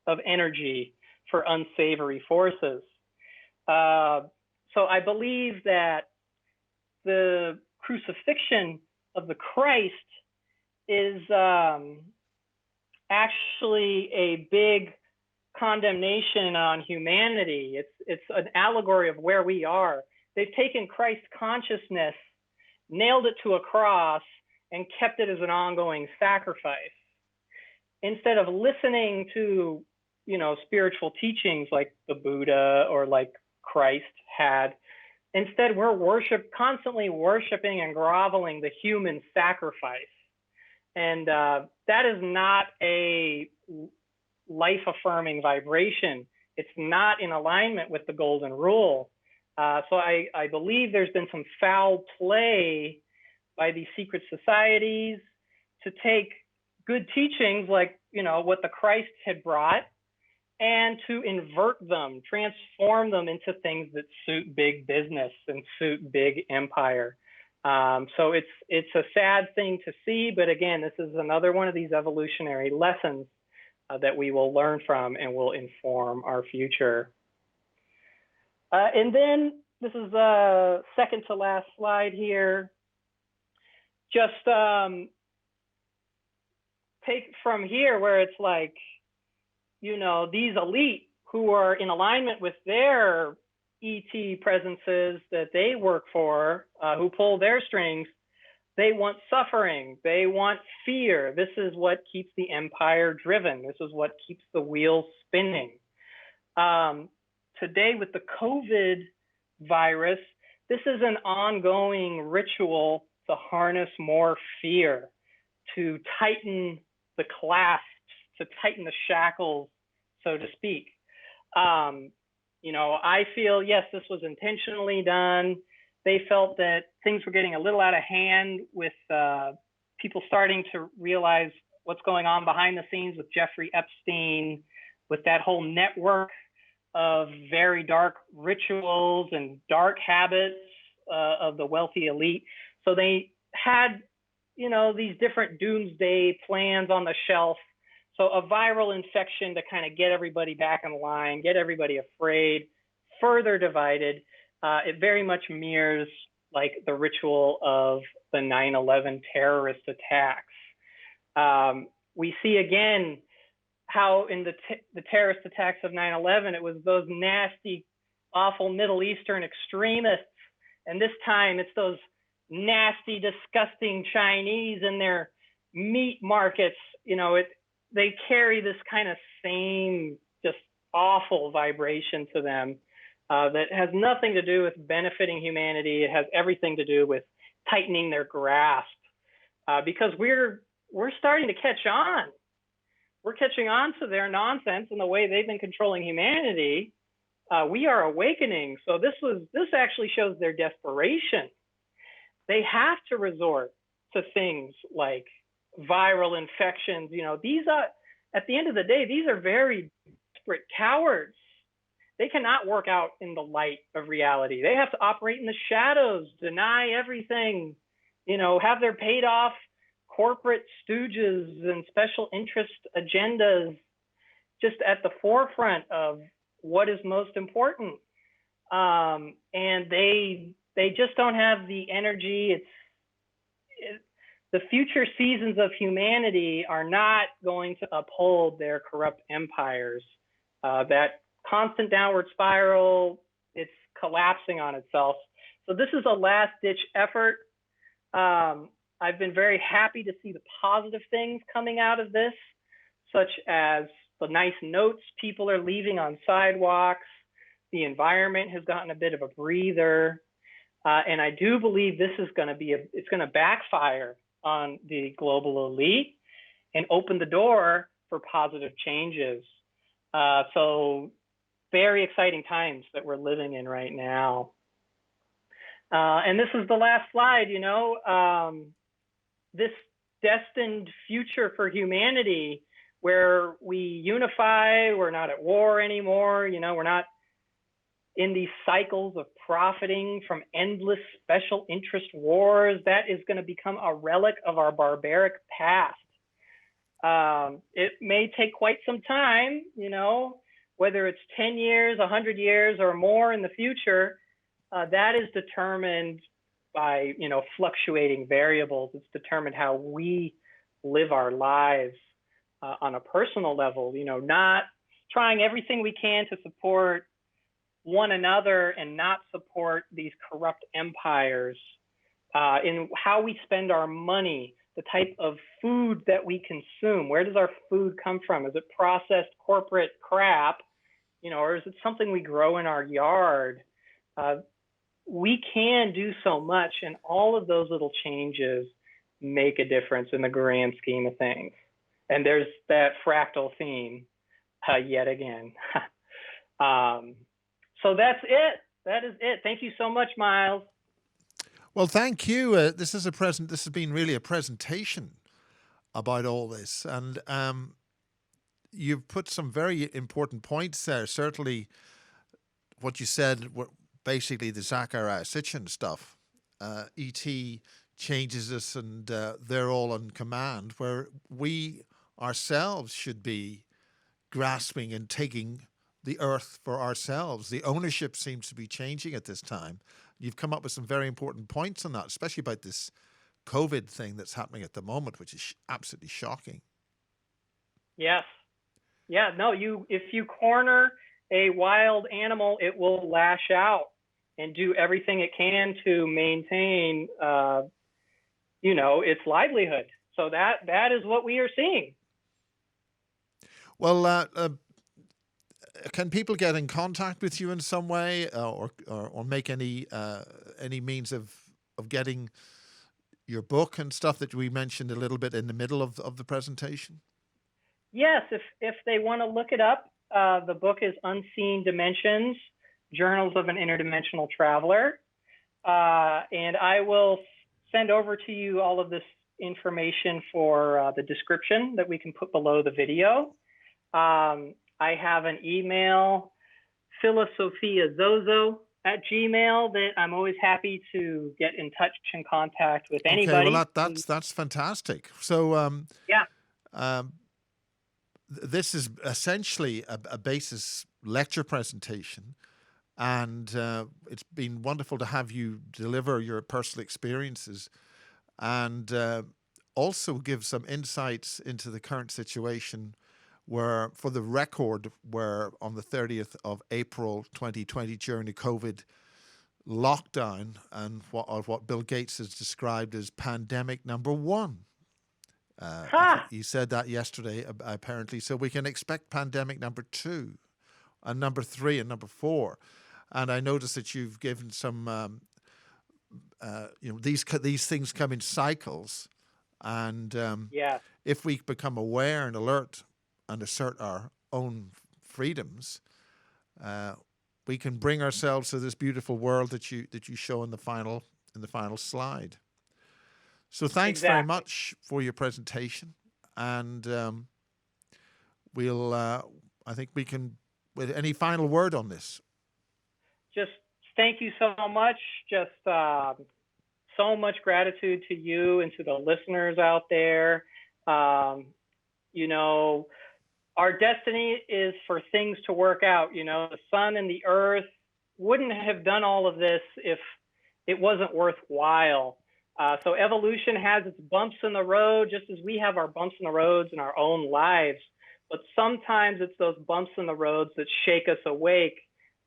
of energy for unsavory forces. So I believe that the crucifixion of the Christ is actually a big condemnation on humanity. It's an allegory of where we are. They've taken Christ consciousness, nailed it to a cross, and kept it as an ongoing sacrifice. Instead of listening to, spiritual teachings like the Buddha or like Christ had, instead we're constantly worshiping and groveling the human sacrifice. And that is not a life-affirming vibration. It's not in alignment with the golden rule. So I believe there's been some foul play by these secret societies to take good teachings like, what the Christ had brought, and to invert them, transform them into things that suit big business and suit big empire. So it's a sad thing to see, but again, this is another one of these evolutionary lessons that we will learn from and will inform our future. And then this is the second to last slide here. Just take from here where it's like, these elite who are in alignment with their ET presences that they work for, who pull their strings, they want suffering, they want fear. This is what keeps the empire driven. This is what keeps the wheels spinning. Today with the COVID virus, this is an ongoing ritual to harness more fear, to tighten the clasps, to tighten the shackles, so to speak. I feel, yes, this was intentionally done. They felt that things were getting a little out of hand with people starting to realize what's going on behind the scenes with Jeffrey Epstein, with that whole network of very dark rituals and dark habits of the wealthy elite. So they had, these different doomsday plans on the shelf. So a viral infection to kind of get everybody back in line, get everybody afraid, further divided. It very much mirrors like the ritual of the 9/11 terrorist attacks. We see again how in the terrorist attacks of 9/11, it was those nasty, awful Middle Eastern extremists. And this time it's those nasty, disgusting Chinese in their meat markets. They carry this kind of same, just awful vibration to them that has nothing to do with benefiting humanity. It has everything to do with tightening their grasp because we're starting to catch on. We're catching on to their nonsense and the way they've been controlling humanity. We are awakening. So this actually shows their desperation. They have to resort to things like viral infections. These are, at the end of the day, these are very desperate cowards. They cannot work out in the light of reality. They have to operate in the shadows, deny everything, have their paid off corporate stooges and special interest agendas just at the forefront of what is most important. And they just don't have the energy. The future seasons of humanity are not going to uphold their corrupt empires. That constant downward spiral, it's collapsing on itself. So this is a last-ditch effort. I've been very happy to see the positive things coming out of this, such as the nice notes people are leaving on sidewalks. The environment has gotten a bit of a breather. And I do believe this is going to be it's going to backfire on the global elite and open the door for positive changes. So very exciting times that we're living in right now. And this is the last slide, this destined future for humanity where we unify, we're not at war anymore, we're not in these cycles of profiting from endless special interest wars. That is going to become a relic of our barbaric past. It may take quite some time, whether it's 10 years, 100 years, or more in the future. That is determined by, fluctuating variables. It's determined how we live our lives on a personal level, not trying everything we can to support one another and not support these corrupt empires, in how we spend our money, the type of food that we consume. Where does our food come from? Is it processed corporate crap, or is it something we grow in our yard? We can do so much, and all of those little changes make a difference in the grand scheme of things. And there's that fractal theme yet again. So that's it. That is it. Thank you so much, Miles. Well, thank you. This has been really a presentation about all this, and you've put some very important points there. Certainly, what you said, basically the Zachariah Sitchin stuff. ET changes us, and they're all on command, where we ourselves should be grasping and taking the earth for ourselves. The ownership seems to be changing at this time. You've come up with some very important points on that, especially about this COVID thing that's happening at the moment, which is absolutely shocking. Yes. Yeah, no, if you corner a wild animal, it will lash out and do everything it can to maintain, its livelihood. So that is what we are seeing. Well, can people get in contact with you in some way, or make any means of getting your book and stuff that we mentioned a little bit in the middle of the presentation? Yes, if they want to look it up, the book is Unseen Dimensions, Journals of an Interdimensional Traveler. And I will send over to you all of this information for the description that we can put below the video. I have an email, philosophiazozo@gmail, that I'm always happy to get in touch and contact with anybody. Okay, well that's fantastic. So this is essentially a basis lecture presentation, and it's been wonderful to have you deliver your personal experiences and also give some insights into the current situation, where, for the record, where on the 30th of April 2020, during the COVID lockdown and what Bill Gates has described as pandemic number 1. He said that yesterday, apparently. So we can expect pandemic number 2 and number 3 and number 4. And I noticed that you've given some, these things come in cycles. And if we become aware and alert and assert our own freedoms, we can bring ourselves to this beautiful world that you show in the final slide. So thanks very much for your presentation, and I think we can, with any final word on this. Just thank you so much. Just so much gratitude to you and to the listeners out there. Our destiny is for things to work out. The sun and the earth wouldn't have done all of this if it wasn't worthwhile. So evolution has its bumps in the road, just as we have our bumps in the roads in our own lives. But sometimes it's those bumps in the roads that shake us awake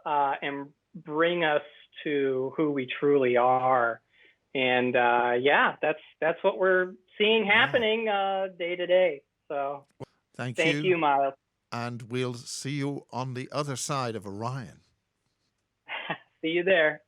and bring us to who we truly are. And yeah, that's what we're seeing Wow. happening day to day. So Thank thank you. you, Miles. And we'll see you on the other side of Orion. See you there.